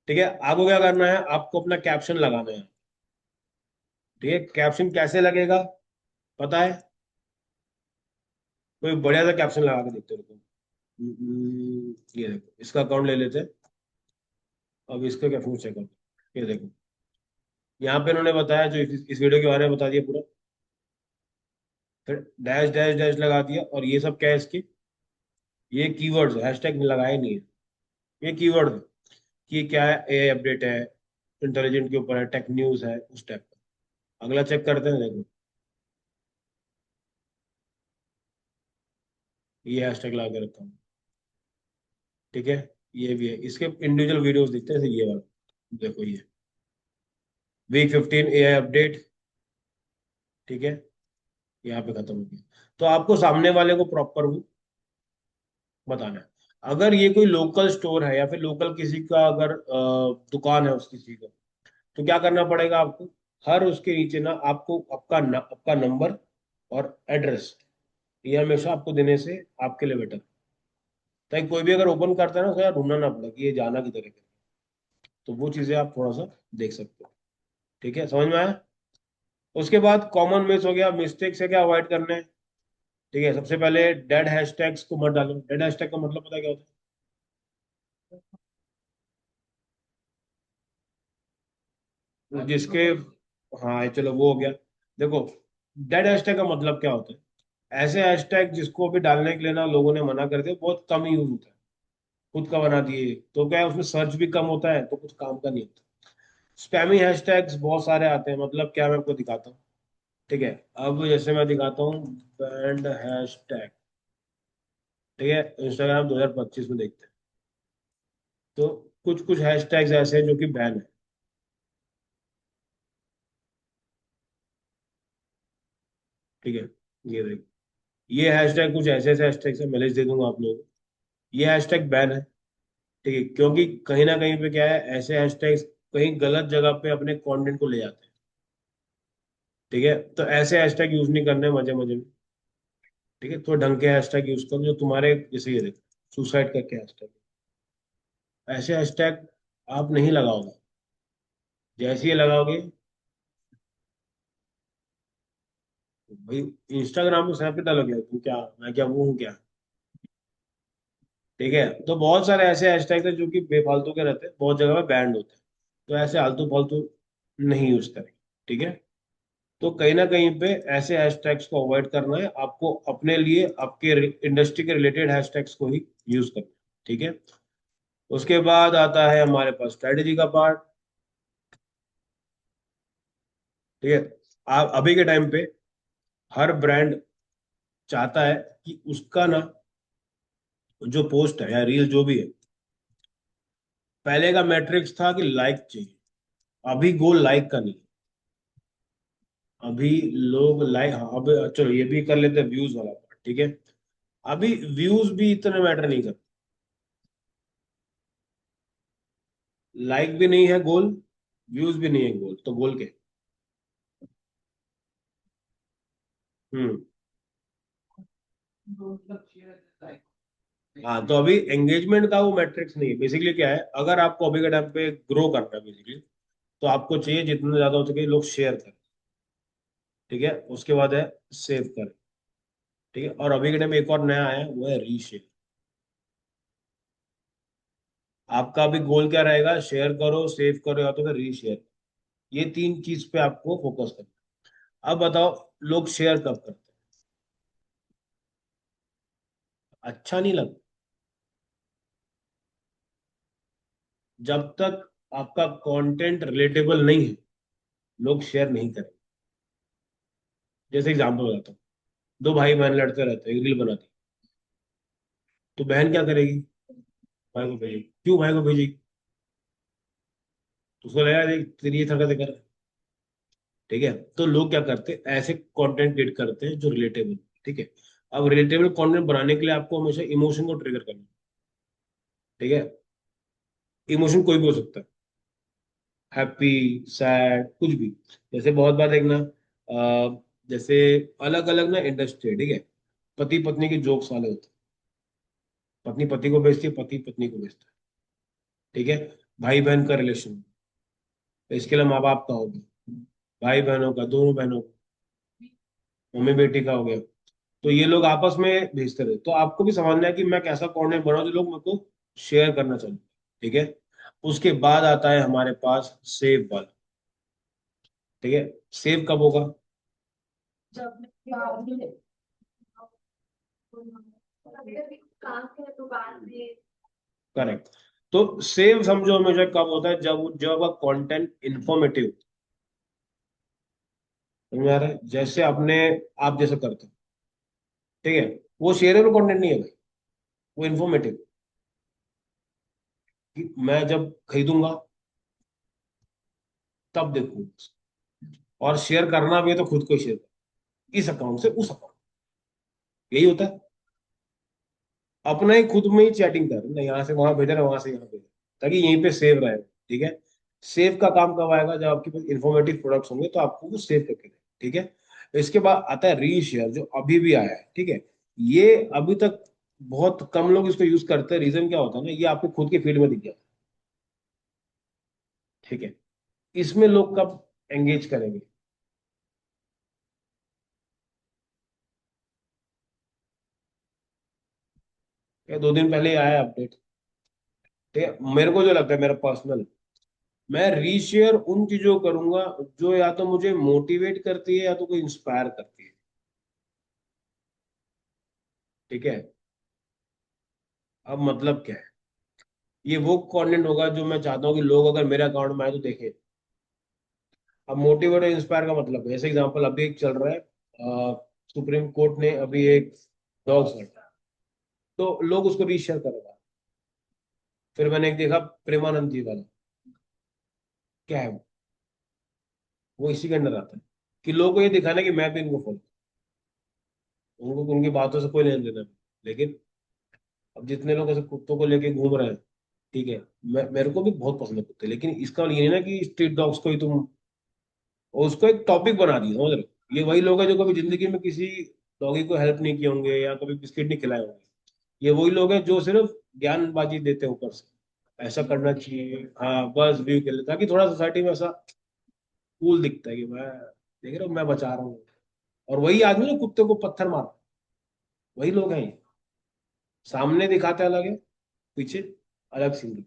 S1: ठीक है, आपको क्या करना है, आपको अपना कैप्शन लगाना है। ठीक है, कैप्शन कैसे लगेगा पता है? कोई बढ़िया सा कैप्शन लगा के देखते हो रुको। ये देखो, इसका अकाउंट ले लेते हैं। अब इसका कैप्शन चेक करते हैं। ये देखो, यहाँ पे इन्होंने बताया जो इस वीडियो के बारे में बता दिया पूरा, फिर डैश डैश डैश लगा दिया, और ये सब क्या है इसकी? ये कीवर्ड्स, हैशटैग लगाए नहीं है, ये कीवर्ड है कि क्या है, एआई अपडेट है, इंटेलिजेंट के ऊपर है, टेक न्यूज है, उस टाइप का। अगला चेक करते हैं, देखो ये हैशटैग लगा के रखा हूँ। ठीक है, ये भी है, इसके इंडिविजुअल वीडियोस दिखते हैं, जैसे ये वाला देखो, ये वीक 15 एआई अपडेट। ठीक है, यहाँ पे खत्म हो गया। तो आपको सामने वाले को प्रॉपर वो बताना है। अगर ये कोई लोकल स्टोर है या फिर लोकल किसी का अगर दुकान है उस किसी का, तो क्या करना पड़ेगा आपको? हर उसके नीचे ना आपको आपका नंबर और एड्रेस, ये हमेशा आपको देने से आपके लिए बेटर, ताकि कोई भी अगर ओपन करता है ना, तो यार ढूंढना ना पड़े कि ये जाना किधर है। तो वो चीजें आप थोड़ा सा देख सकते हो। ठीक है, समझ में आया? उसके बाद कॉमन मिस हो गया, मिस्टेक से क्या अवॉइड करना है? ठीक है, सबसे पहले डेड हैशटैग्स को मत डालो। डेड हैशटैग का मतलब पता है क्या होता है? जिसके, हाँ चलो वो हो गया। देखो, डेड हैशटैग का मतलब क्या होता है? ऐसे हैशटैग जिसको अभी डालने के लिए ना लोगों ने मना कर दिया, बहुत कम यूज होता है, खुद का बना दिए, तो क्या है उसमें सर्च भी कम होता है, तो कुछ काम का नहीं होता। स्पैमी हैशटैग्स बहुत सारे आते हैं, मतलब क्या, मैं आपको दिखाता हूँ। ठीक है, अब जैसे मैं दिखाता हूँ बैंड हैशटैग। ठीक है, इंस्टाग्राम 2025 में देखते हैं। तो कुछ कुछ हैशटैग्स ऐसे हैं जो कि बैन है। ठीक है, ये देखो, ये हैशटैग कुछ ऐसे ऐसे हैशटैग्स है, मैं लिस्ट दे दूंगा आप लोगों को। ये हैशटैग बैन है। ठीक है, क्योंकि कहीं ना कहीं पे क्या है, ऐसे हैशटैग्स कहीं गलत जगह पे अपने कंटेंट को ले जाते हैं। ठीक है, तो ऐसे हैशटैग यूज नहीं करने मजे मजे में। ठीक है, तो ढंग के हैशटैग यूज करो जो तुम्हारे, जैसे ये देखो, सुसाइड करके हैशटैग, ऐसे हैशटैग आप नहीं लगाओगे। जैसे ही लगाओगे, भाई इंस्टाग्राम पे स्नैप डालोगे तुम क्या, मैं क्या वो हूँ क्या? ठीक है, तो बहुत सारे ऐसे हैशटैग हैं जो कि बेफालतू के रहते हैं, बहुत जगह पे बैंड होते हैं। तो ऐसे आलतू फालतू नहीं यूज करें। ठीक है, तो कहीं ना कहीं पे ऐसे हैशटैग्स को अवॉइड करना है आपको, अपने लिए आपके इंडस्ट्री के रिलेटेड हैशटैग्स को ही यूज करना है। ठीक है, उसके बाद आता है हमारे पास स्ट्रेटेजी का पार्ट। ठीक है, आप अभी के टाइम पे हर ब्रांड चाहता है कि उसका ना जो पोस्ट है या रील जो भी है, पहले का मैट्रिक्स था कि लाइक चाहिए, अभी गोल लाइक का नहीं। अभी लोग लाइक, हाँ अब चलो ये भी कर लेते हैं व्यूज वाला पार्ट। ठीक है, अभी व्यूज भी इतने मैटर नहीं करते, लाइक भी नहीं है गोल, व्यूज भी नहीं है गोल, तो गोल के। हम्म। हाँ, तो अभी एंगेजमेंट का वो मैट्रिक्स नहीं है। बेसिकली क्या है, अगर आपको अभी के टाइम पे ग्रो करना है बेसिकली, तो आपको चाहिए जितना ज्यादा हो सके लोग शेयर करें। ठीक है, उसके बाद है सेव करें। ठीक है, और अभी के टाइम में एक और नया आया है, वो है रीशेयर। आपका अभी गोल क्या रहेगा? शेयर करो, सेव करो, या तो फिर रीशेयर। ये तीन चीज पे आपको फोकस करना है। अब बताओ, लोग शेयर कब करते हैं? अच्छा नहीं लगता। जब तक आपका कंटेंट रिलेटेबल नहीं है, लोग शेयर नहीं करें। जैसे एग्जांपल बताता हूँ, दो भाई बहन लड़ते रहते हैं, एक रील बनाती, तो बहन क्या करेगी? भाई को भेजेगी। क्यों भाई को भेजेगी? उसको लगेगा देख तेरी ये हरकतें कर। ठीक है, तो लोग क्या करते हैं, ऐसे कंटेंट क्रिएट करते हैं जो रिलेटेबल। ठीक है, अब रिलेटेबल कंटेंट बनाने के लिए आपको हमेशा इमोशन को ट्रिगर करना है। ठीक है, इमोशन कोई भी हो सकता है, हैप्पी, सैड, कुछ भी। जैसे बहुत बार देखना, जैसे अलग अलग ना इंडस्ट्री है, ठीक है, पति पत्नी के जोक्स वाले होते हैं, पत्नी पति को बेचती है, पति पत्नी को बेचता है। ठीक है, भाई बहन का रिलेशन, इसके लिए माँ बाप का हो गया, भाई बहनों का, दोनों बहनों का, मम्मी बेटी का हो गया। तो ये लोग आपस में भेजते रहे, तो आपको भी समझना है कि मैं कैसा कंटेंट बनाऊं जो लोग मेरे को शेयर करना चाहते हैं। ठीक है, उसके बाद आता है हमारे पास सेव वाला। ठीक है, सेव कब होगा?
S2: जब बाद में अगर भी काम है तो बाद में।
S1: करेक्ट। तो सेव समझो हमेशा कब होता है, जब जब कंटेंट इंफॉर्मेटिव। समझ में आ रहा है? जैसे आपने, आप जैसे करते हो, ठीक है, वो शेयरेबल कंटेंट नहीं है भाई, वो इंफॉर्मेटिव। कि मैं जब खरीदूंगा तब देखूंगा, और शेयर करना भी है तो खुद को शेयर कर, इस अकाउंट से उस अकाउंट, यही होता है। अपना ही खुद में ही चैटिंग कर ना, यहाँ से वहां भेज रहे, वहां से यहाँ भेज रहे, ताकि यहीं पे सेव रहे। ठीक है, सेव का काम कब आएगा? जब आपके पास इंफॉर्मेटिव प्रोडक्ट्स होंगे तो आपको वो सेव करके दें। ठीक है, इसके बाद आता है रीशेयर, जो अभी भी आया है। ठीक है, ये अभी तक बहुत कम लोग इसको यूज करते हैं। रीजन क्या होता है ना, ये आपको खुद के फीड में दिख जाता है। ठीक है, इसमें लोग कब एंगेज करेंगे? ये 2 दिन पहले ही आया अपडेट। ठीक है, मेरे को जो लगता है, मेरा पर्सनल, मैं रीशेयर उन चीजों को करूंगा जो या तो मुझे मोटिवेट करती है या तो कोई इंस्पायर करती है। ठीक है, अब मतलब क्या है, ये वो कंटेंट होगा जो मैं चाहता हूँ कि लोग अगर मेरे अकाउंट में आए तो देखें। अब मोटिवेट और इंस्पायर का मतलब है, ऐसे एग्जांपल अभी एक चल रहा है, सुप्रीम कोर्ट ने अभी एक डॉग्स हटाया, तो लोग उसको रीशेयर कर रहे हैं। फिर मैंने एक देखा प्रेमानंद जी वाला, क्या है वो इसी के अंदर आता है, कि लोगों को ये दिखाना है कि मैं भी इनको फॉलो, उनको उनकी बातों से कोई लेना देना नहीं। लेकिन अब जितने लोग ऐसे कुत्तों को लेके घूम रहे हैं, ठीक है, मैं मेरे को भी बहुत पसंद है कुत्ते, लेकिन इसका ये नहीं ना कि स्ट्रीट डॉग्स को ही तुम उसको एक टॉपिक बना दिया, समझ रहे हो? ये वही लोग हैं जो कभी जिंदगी में किसी डॉगी को हेल्प नहीं किए होंगे या कभी बिस्किट नहीं खिलाए होंगे। ये वही लोग हैं जो सिर्फ ज्ञानबाजी देते हैं ऊपर से, ऐसा करना चाहिए, हाँ बस व्यू के लिए, ताकि थोड़ा सोसाइटी में ऐसा कूल दिखता है कि मैं देख रहा हूँ, मैं बचा रहा हूँ। और वही आदमी जो कुत्ते को पत्थर मार, वही लोग हैं ये। सामने दिखाते अलग है, पीछे अलग सीन।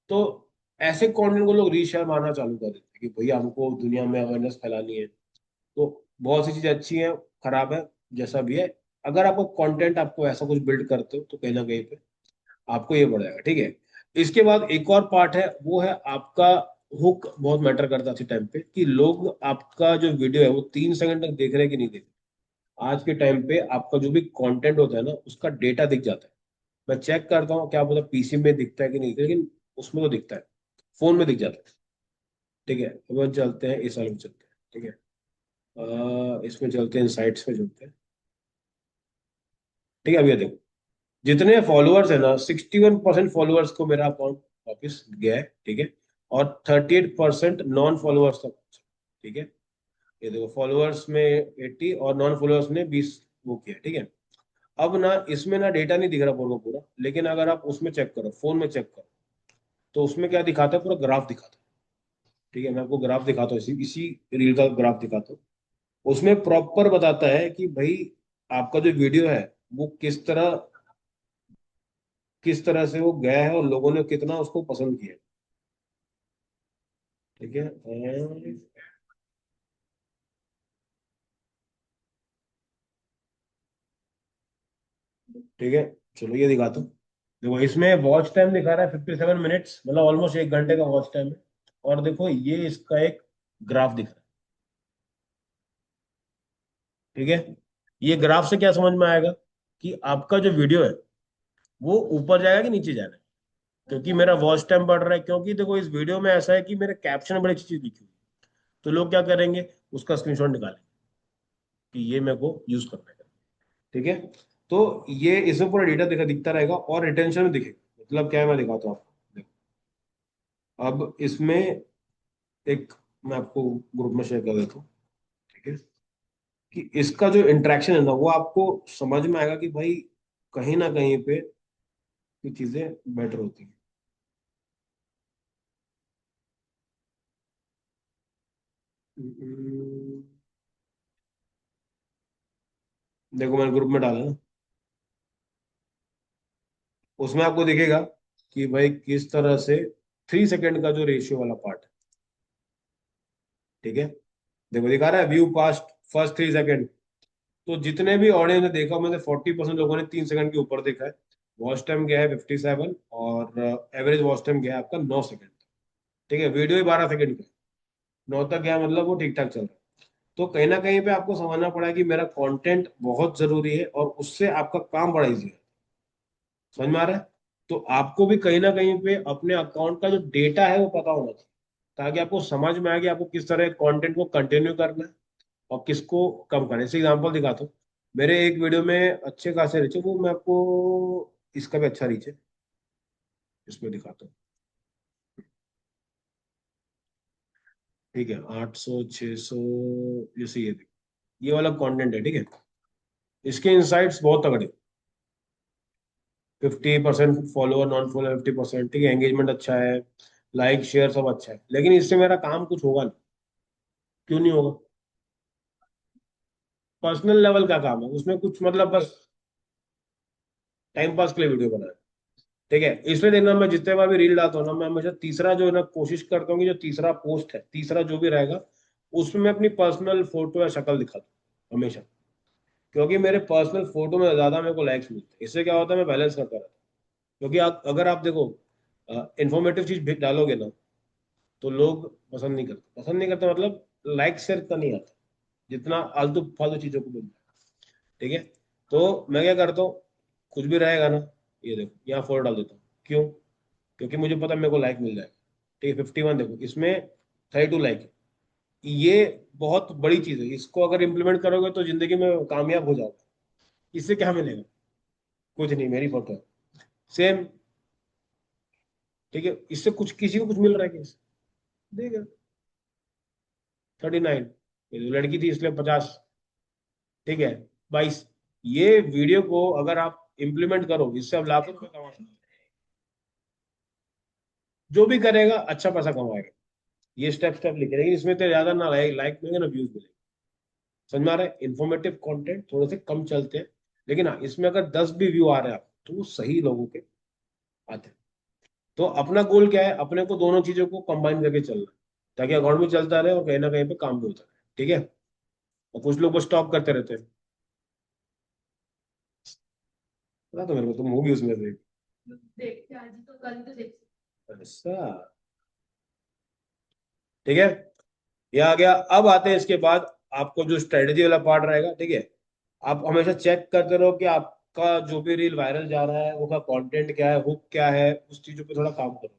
S1: तो ऐसे कंटेंट को लोग रीशेयर मारना चालू कर देते हैं कि भैया हमको दुनिया में अवेयरनेस फैलानी है। तो बहुत सी चीजें अच्छी हैं, खराब है, जैसा भी है। अगर आपको कंटेंट, आपको ऐसा कुछ बिल्ड करते हो तो कहीं ना कहीं पे आपको ये बढ़ जाएगा। ठीक है, इसके बाद एक और पार्ट है, वो है आपका हुक। बहुत मैटर करता है इस टाइम पे कि लोग आपका जो वीडियो है वो 3 सेकंड तक देख रहे हैं कि नहीं देख रहे। आज के टाइम पे आपका जो भी कंटेंट होता है ना, उसका डेटा दिख जाता है। मैं चेक करता हूँ, क्या पता पीसी में दिखता है कि नहीं, लेकिन उसमें तो दिखता है, फोन में दिख जाता है। ठीक है, अब हम चलते हैं इस वाले में चलते हैं। ठीक है, इसमें चलते हैं, साइट्स में चलते हैं। ठीक है, अब ये देखो, जितने फॉलोअर्स है ना, 61% फॉलोअर्स को मेरा अकाउंट वापस गया है। ठीक है, और 38% नॉन फॉलोअर्स तक पहुंचा। ठीक है, ये देखो, फॉलोअर्स में 80 और नॉन फॉलोअर्स ने 20 वो किया। ठीक है, अब ना इसमें ना डेटा नहीं दिख रहा पूरा का पूरा, लेकिन अगर आप उसमें चेक करो, फोन में चेक करो, तो उसमें क्या दिखाता है, पूरा ग्राफ दिखाता है। ठीक है, मैं आपको ग्राफ दिखाता हूँ, इसी इसी रील का ग्राफ दिखाता हूँ। उसमें प्रॉपर बताता है कि भाई आपका जो वीडियो है वो किस तरह से वो गया है और लोगों ने कितना उसको पसंद किया। ठीक है, ठीक है, चलो ये दिखाता हूँ। देखो, इसमें वॉच टाइम दिखा रहा है 57 मिनट्स, मतलब ऑलमोस्ट 1 घंटे का वॉच टाइम है। और देखो, ये इसका एक ग्राफ दिख रहा है। ठीक है, ये ग्राफ से क्या समझ में आएगा कि आपका जो वीडियो है वो ऊपर जाएगा कि नीचे जाएगा। क्योंकि मेरा वॉच टाइम बढ़ रहा है, क्योंकि देखो इस वीडियो में ऐसा है कि मेरे कैप्शन में बड़ी अच्छी चीज लिखी हुई है। तो लोग क्या करेंगे, उसका स्क्रीनशॉट निकालेंगे कि ये मेरे को यूज करना है। ठीक है। तो ये इसमें पूरा डेटा दिखता रहेगा और रिटेंशन में दिखेगा। मतलब क्या है, मैं दिखाता हूँ आपको। देखो, अब इसमें एक, मैं आपको ग्रुप में शेयर कर देता हूँ। ठीक है। कि इसका जो इंटरेक्शन है ना, वो आपको समझ में आएगा कि भाई कहीं ना कहीं पे ये चीजें बेटर होती हैं। हम्म, देखो मैंने ग्रुप में डाला ना, उसमें आपको दिखेगा कि भाई किस तरह से 3 सेकंड का जो रेशियो वाला पार्ट है। ठीक है। देखो दिखा रहा है व्यू पास्ट फर्स्ट 3 सेकंड। तो जितने भी ऑडियंस ने देखा, में से 40% लोगों ने 3 सेकंड के ऊपर देखा है। वॉच टाइम गया है 57 और एवरेज वॉच टाइम गया है आपका 9 सेकंड। ठीक है, वीडियो ही 12 सेकंड का है, 9 तक गया, मतलब वो ठीक ठाक चल रहा है। तो कहीं ना कहीं पे आपको समझना पड़ा कि मेरा कंटेंट बहुत जरूरी है और उससे आपका काम बड़ा इजी है। समझ में आ रहा है? तो आपको भी कहीं ना कहीं पे अपने अकाउंट का जो डेटा है वो पता होना चाहिए, ताकि आपको समझ में आए कि आपको किस तरह कंटेंट को कंटिन्यू करना है और किसको कम करना है। इसे एग्जांपल दिखाता हूँ। मेरे एक वीडियो में अच्छे खासे रीच है, वो मैं आपको, इसका भी अच्छा रीच है, इसमें दिखाता हूँ। ठीक है, 800 600, जैसे ये वाला कंटेंट है। ठीक है, इसके इनसाइट्स बहुत तगड़े। 50% फॉलोअर, नॉन फॉलोअर 50%। ठीक है, एंगेजमेंट अच्छा है, लाइक शेयर सब अच्छा है, लेकिन इससे मेरा काम कुछ होगा नहीं। क्यों नहीं होगा? पर्सनल लेवल का काम है उसमें, कुछ मतलब बस टाइम पास के लिए वीडियो बनाया। ठीक है, इसलिए देखना, मैं जितने बार भी रील डालता हूँ ना, मैं हमेशा तीसरा जो है ना, कोशिश करता हूँ कि जो तीसरा पोस्ट है, तीसरा जो भी रहेगा, उसमें मैं अपनी पर्सनल फोटो या शक्ल दिखा दूँ हमेशा। क्योंकि मेरे पर्सनल फोटो में ज्यादा मेरे को लाइक्स मिलते हैं। इससे क्या होता है, मैं बैलेंस करता रहता हूँ। क्योंकि अगर आप देखो इंफॉर्मेटिव चीज डालोगे ना, तो लोग पसंद नहीं करते मतलब लाइक शेयर का नहीं आता, जितना आलतू फालतू चीजों को मिलता है। ठीक है। तो मैं क्या करता हूँ, कुछ भी रहेगा ना, ये देखो यहाँ फोटो डाल देता हूँ। क्यों? क्योंकि मुझे पता है मेरे को लाइक मिल जाएगा। ठीक है, 51 देखो इसमें, 32 लाइक है। ये बहुत बड़ी चीज है, इसको अगर इम्प्लीमेंट करोगे तो जिंदगी में कामयाब हो जाओगे। इससे क्या मिलेगा? कुछ नहीं, मेरी फोटो है सेम। ठीक है, इससे कुछ किसी को कुछ मिल रहा है क्या? देगा 39, लड़की थी इसलिए 50। ठीक है, 22। ये वीडियो को अगर आप इम्प्लीमेंट करो, इससे आप लाखों रुपए कमा सकते हो। जो भी करेगा अच्छा पैसा कमाएगा। ये स्टेप स्टेप लिखे, लेकिन इसमें तो ज्यादा ना लाइक मिलेंगे ना व्यूज मिलेंगे। समझ में आ रहा है? इन्फॉर्मेटिव कंटेंट थोड़े से कम चलते हैं, लेकिन हाँ, इसमें अगर 10 भी व्यू आ रहे हैं आप, तो वो सही लोगों के आते हैं। तो अपना गोल क्या है, अपने को दोनों चीजों को कंबाइन करके चलना है, ताकि अकाउंट भी चलता रहे और कहीं ना कहीं पे काम भी होता रहे। ठीक है। और कुछ लोग बस स्टॉप करते रहते हैं। पता तो मेरे को, तुम होगी उसमें से।
S2: देखते आज तो कल तो देख।
S1: ऐसा। ठीक है, ये आ गया। अब आते हैं इसके बाद, आपको जो स्ट्रेटेजी वाला पार्ट रहेगा। ठीक है, आप हमेशा चेक करते रहो कि आपका जो भी रील वायरल जा रहा है वो का कंटेंट क्या है, हुक क्या है, उस चीजों पे थोड़ा काम करो।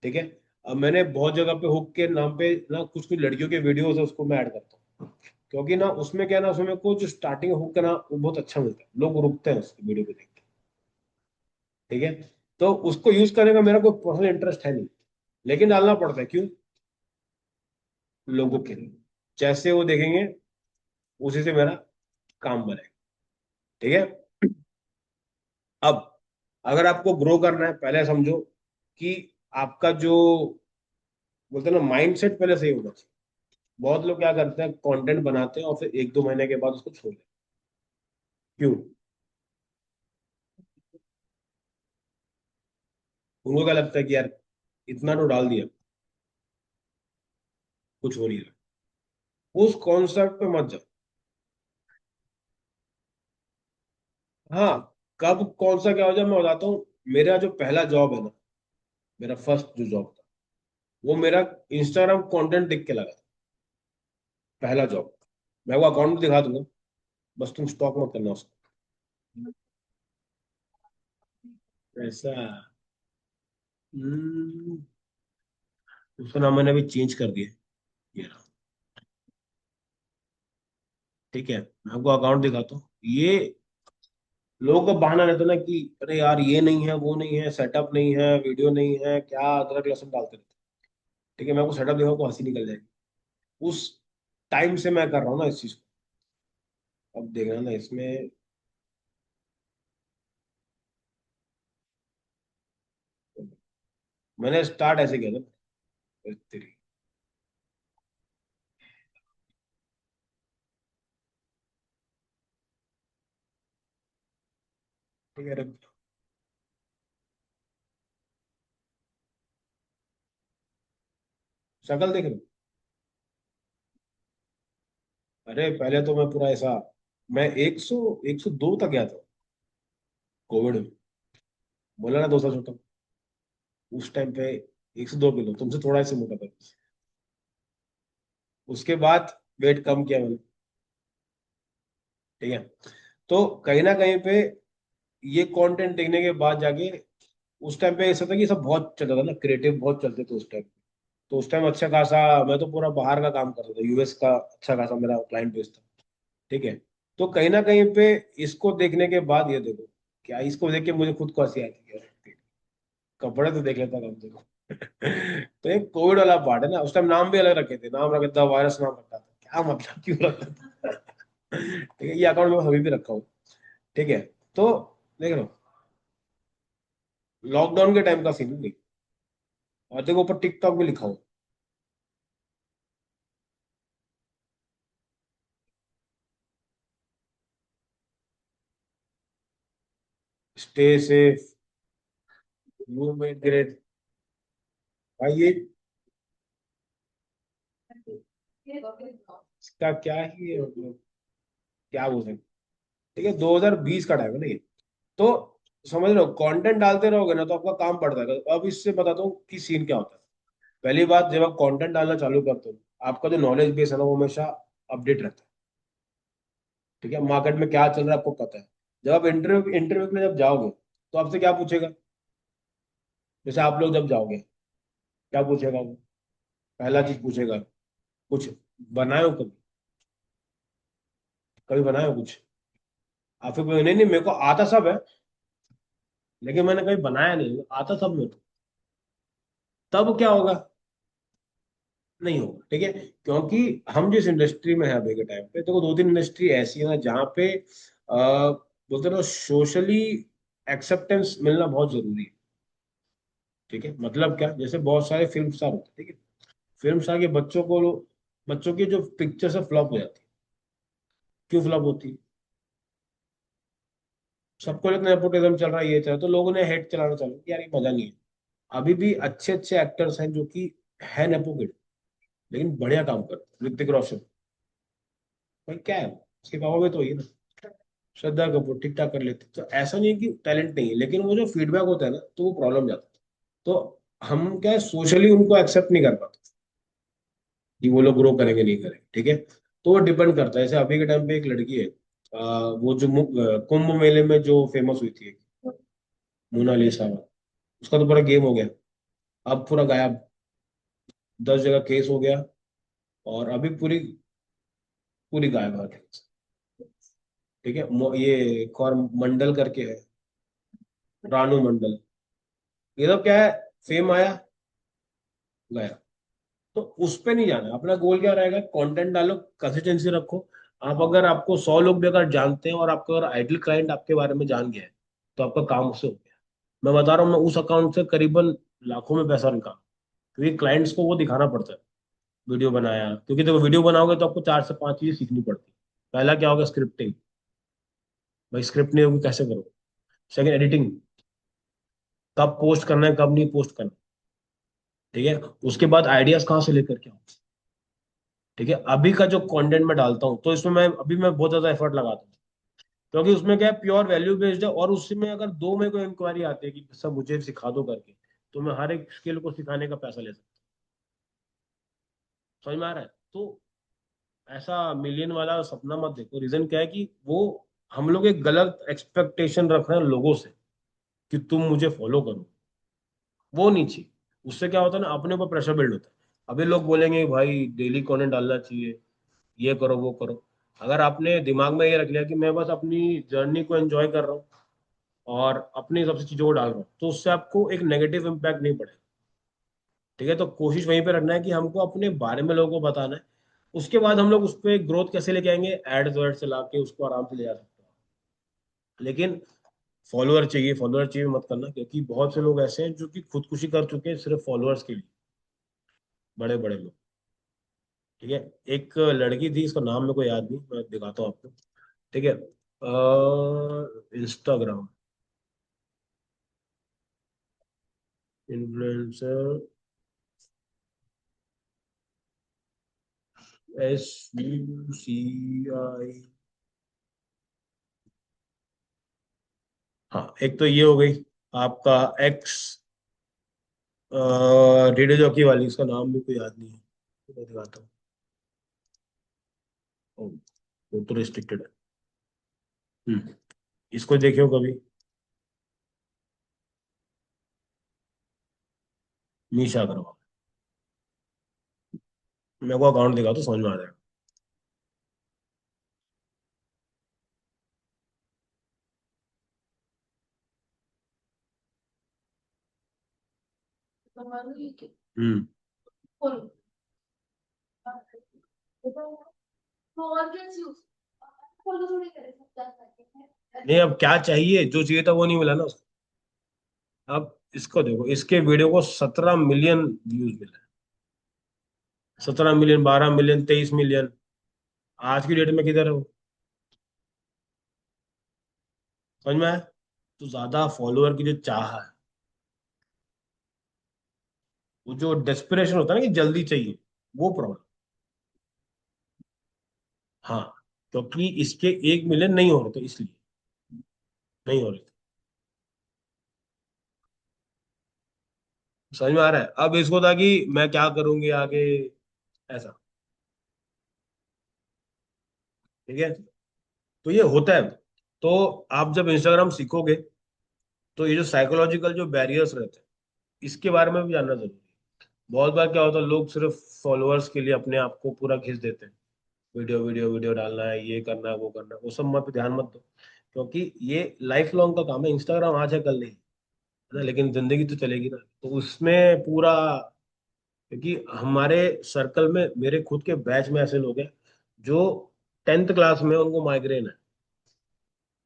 S1: ठीक है। अब मैंने बहुत जगह पे हुक के नाम पे ना, कुछ कुछ लड़कियों के वीडियोस है, उसको मैं ऐड करता हूँ। क्योंकि ना उसमें क्या है ना, उसमें को जो स्टार्टिंग हुक है ना, वो बहुत अच्छा मिलता है, लोग रुकते हैं उसकी वीडियो को देख के। ठीक है। तो उसको यूज करने का मेरा कोई पर्सनल इंटरेस्ट है नहीं, लेकिन डालना पड़ता है। क्यों? लोगों के लिए, जैसे वो देखेंगे उसी से मेरा काम बनेगा। ठीक है। अब अगर आपको ग्रो करना है, पहले समझो कि आपका जो बोलते हैं ना, माइंडसेट पहले सही होना चाहिए। बहुत लोग क्या करते हैं, कंटेंट बनाते हैं और फिर 1-2 महीने के बाद उसको छोड़ देते हैं। क्यों? उनको क्या लगता है कि यार इतना तो डाल दिया, कुछ हो नहीं रहा। उस कॉन्सेप्ट पे मत जाओ। हाँ, कब कौन सा क्या हो जाए मैं बताता हूँ। मेरा जो पहला जॉब है ना, मेरा फर्स्ट जो जॉब था, वो मेरा इंस्टाग्राम कंटेंट देख के लगा था। पहला जॉब। मैं वो अकाउंट दिखा दूंगा, बस तुम स्टॉक मत करना उसको। ऐसा। हम्म, उसका नाम मैंने अभी चेंज कर दिया। ये रहा। ठीक है, मैं आपको अकाउंट दिखाता हूँ। ये लोगों का बहाना रहता है ना कि अरे यार ये नहीं है, वो नहीं है, सेटअप नहीं है, वीडियो नहीं है, क्या अदरक लहसुन डालते रहते हैं। ठीक है, मैं आपको सेटअप दिखाऊँ तो हंसी निकल जाएगी। उस टाइम से मैं कर रहा हूँ ना इस चीज को। अब देखना ना इसमें। मैंने स्टार्ट ऐसे किया था। तेरी। ठीक है, शक्ल देख रहे हो? अरे पहले तो मैं पूरा ऐसा, मैं 102 तक गया था कोविड में। बोला ना 2 साल छोटा। उस टाइम पे 102 किलो, तुमसे थोड़ा ऐसे मोटा था। उसके बाद वेट कम किया मैंने। ठीक है। तो कहीं ना कहीं पे ये कंटेंट देखने के बाद जाके, उस टाइम पे ऐसा था कि सब बहुत चलता था ना, क्रिएटिव बहुत चलते थे उस टाइम। तो उस टाइम अच्छा खासा, मैं तो पूरा बाहर का काम करता था, यूएस का अच्छा खासा मेरा क्लाइंट बेस था। ठीक है। तो कहीं ना कहीं पे इसको देखने के बाद ये देखो, क्या इसको देख के मुझे खुद को हंसी आती है। कपड़े तो देख लेता कम से कम। तो एक कोविड वाला पार्ट है ना, उस टाइम नाम भी अलग रखे थे, नाम रखा था वायरस, नाम रखा था, क्या मतलब क्यों रखा था। ठीक है, ये अकाउंट में अभी भी रखा हूँ। ठीक है। तो देख लो, लॉकडाउन के टाइम का सीन नहीं। और देखो ऊपर टिकटॉक भी लिखा हुआ। Stay safe, you made great. भाई ये इसका क्या ही है, मतलब क्या बोल सकते। ठीक है, 2020 का टाइम है ना ये। तो समझ लो, कंटेंट डालते रहोगे ना तो आपका काम बढ़ता है। अब इससे बताता हूँ कि सीन क्या होता है। पहली बात, जब आप कंटेंट डालना चालू करते हो, आपका जो नॉलेज बेस है ना, वो हमेशा अपडेट रहता है। ठीक है, मार्केट में क्या चल रहा है आपको पता है। जब आप इंटरव्यू इंटरव्यू के लिए जब जाओगे, तो आपसे क्या पूछेगा? जैसे आप लोग जब जाओगे, क्या पूछेगा वो? पहला चीज पूछेगा, कुछ बनाए हो कभी? कभी बनाए हो कुछ? आप फिर नहीं नहीं, मेरे को आता सब है, लेकिन मैंने कभी बनाया नहीं, आता सब मेरे को। तब क्या होगा? नहीं होगा। ठीक है, क्योंकि हम जिस इंडस्ट्री में है अभी के टाइम पे, देखो 2-3 इंडस्ट्री ऐसी है ना जहाँ पे बोलते हैं ना, सोशली एक्सेप्टेंस मिलना बहुत जरूरी है। ठीक है, मतलब क्या, जैसे बहुत सारे फिल्म स्टार होते हैं। ठीक है, फिल्म स्टार के बच्चों की जो पिक्चर्स है फ्लॉप हो जाती है। क्यों फ्लॉप होती है? सबको इतना नेपोटिज्म चल रहा है, ये चल रहा है, तो लोगों ने हेट चलाना चालू किया, यार ये मजा नहीं है। अभी भी अच्छे अच्छे एक्टर्स हैं जो कि है नेपो किड, लेकिन बढ़िया काम करते हैं। ऋतिक रोशन, भाई क्या है, उसके पापा भी तो ही है ना। श्रद्धा कपूर ठीक ठाक कर लेते, तो ऐसा नहीं है कि टैलेंट नहीं है, लेकिन वो जो फीडबैक होता है ना, तो वो प्रॉब्लम जाता है। तो हम क्या है, सोशली उनको एक्सेप्ट नहीं कर पाते कि वो लोग ग्रो करेंगे नहीं करेंगे। ठीक है, तो वो डिपेंड करता है। जैसे अभी के टाइम पे एक लड़की है, वो जो कुंभ मेले में जो फेमस हुई थी, मोनालिसा, उसका तो पूरा गेम हो गया। अब पूरा गायब, 10 जगह केस हो गया, और अभी पूरी पूरी गायब है। ठीक है, ये एक और मंडल करके है, रानू मंडल। ये तो क्या है, फेम आया, गया। तो उस पे नहीं जाना, अपना गोल क्या रहेगा, कंटेंट डालो, कंसिस्टेंसी रखो। आप अगर, आपको 100 लोग भी अगर जानते हैं और आपका अगर आइडल क्लाइंट आपके बारे में जान गया है, तो आपका काम उससे हो गया। मैं बता रहा हूँ, मैं उस अकाउंट से करीबन लाखों में पैसा निकाला, क्योंकि क्लाइंट्स को वो दिखाना पड़ता है, वीडियो बनाया। क्योंकि देखो, वीडियो बनाओगे तो आपको 4 से 5 चीजें सीखनी पड़ती है। पहला क्या होगा, स्क्रिप्टिंग। भाई स्क्रिप्ट नहीं होगी कैसे करो। सेकंड, एडिटिंग, कब पोस्ट करना है कब नहीं पोस्ट करना। ठीक है, उसके बाद आइडियाज कहाँ से लेकर के आओ। ठीक है, अभी का जो कंटेंट मैं डालता हूँ, तो इसमें मैं बहुत ज्यादा एफर्ट लगाता हूँ, क्योंकि उसमें क्या है, प्योर वैल्यू बेस्ड है। और उसमें अगर दो में कोई इंक्वायरी आती है कि सब मुझे सिखा दो करके, तो मैं हर एक स्किल को सिखाने का पैसा ले सकता हूँ। समझ में आ रहा है? तो ऐसा मिलियन वाला सपना मत देखो। रीजन क्या है कि वो, हम लोग एक गलत एक्सपेक्टेशन रख रहे हैं लोगों से कि तुम मुझे फॉलो करो। वो नहीं चाहिए। उससे क्या होता है ना, अपने ऊपर प्रेशर बिल्ड होता है। अभी लोग बोलेंगे भाई डेली कंटेंट डालना चाहिए, ये करो वो करो। अगर आपने दिमाग में ये रख लिया कि मैं बस अपनी जर्नी को एंजॉय कर रहा हूँ और अपनी सबसे चीजों को डाल रहा हूँ, तो उससे आपको एक नेगेटिव इम्पैक्ट नहीं पड़ेगा। ठीक है, तो कोशिश वहीं पे रखना है कि हमको अपने बारे में लोगों को बताना है। उसके बाद हम लोग उस पर ग्रोथ कैसे लेके आएंगे, एड्स वर्ड चला के उसको आराम से ले जा सकते हैं। लेकिन फॉलोअर चाहिए मत करना, क्योंकि बहुत से लोग ऐसे हैं जो कि खुदकुशी कर चुके हैं सिर्फ फॉलोअर्स के लिए, बड़े बड़े लोग। ठीक है, एक लड़की थी, इसका नाम मेरे को याद नहीं, मैं दिखाता हूँ आपको। ठीक है, इंस्टाग्राम इन्फ्लुएंसर, SUCI। हाँ, एक तो ये हो गई आपका एक्स रेडियो जॉकी वाली, इसका नाम भी कोई याद नहीं है, तो मैं दिखाता हूँ। ओ, वो तो रिस्ट्रिक्टेड है। इसको देखियो कभी, मीशा अग्रवाल। मेरे को अकाउंट दिखा तो समझ में आ जाएगा।
S2: तो मान लो ये कि
S1: हम्म।
S2: खोलो। तो और क्या चीज खोलो थोड़ी करे सब जा सकते
S1: नहीं,
S2: हैं।
S1: अब क्या चाहिए, जो चाहिए था वो नहीं मिला ना उसको। अब इसको देखो, इसके वीडियो को 17 मिलियन व्यूज मिले। 17 मिलियन, 12 मिलियन, 23 मिलियन। आज की डेट में किधर है वो? समझ में आया? तो ज्यादा फॉलोअर की जो चाह है, वो जो डेस्परेशन होता है ना कि जल्दी चाहिए, वो प्रॉब्लम। हाँ, क्योंकि इसके 1 मिलियन नहीं हो रहे थे इसलिए, नहीं हो रहे थे। समझ में आ रहा है? अब इसको था कि मैं क्या करूंगी आगे, ऐसा। ठीक है, तो ये होता है। तो आप जब इंस्टाग्राम सीखोगे, तो ये जो साइकोलॉजिकल जो बैरियर्स रहते हैं, इसके बारे में भी जानना जरूरी है। बहुत बार क्या होता है, लोग सिर्फ फॉलोअर्स के लिए अपने आप को पूरा खींच देते हैं। वीडियो वीडियो वीडियो डालना है, ये करना है वो करना है, वो सब मत, ध्यान मत दो। क्योंकि ये लाइफ लॉन्ग का काम है। इंस्टाग्राम आज है कल नहीं, है ना, लेकिन जिंदगी तो चलेगी ना, तो उसमें पूरा। क्योंकि हमारे सर्कल में, मेरे खुद के बैच में ऐसे लोग हैं जो 10th क्लास में उनको माइग्रेन है।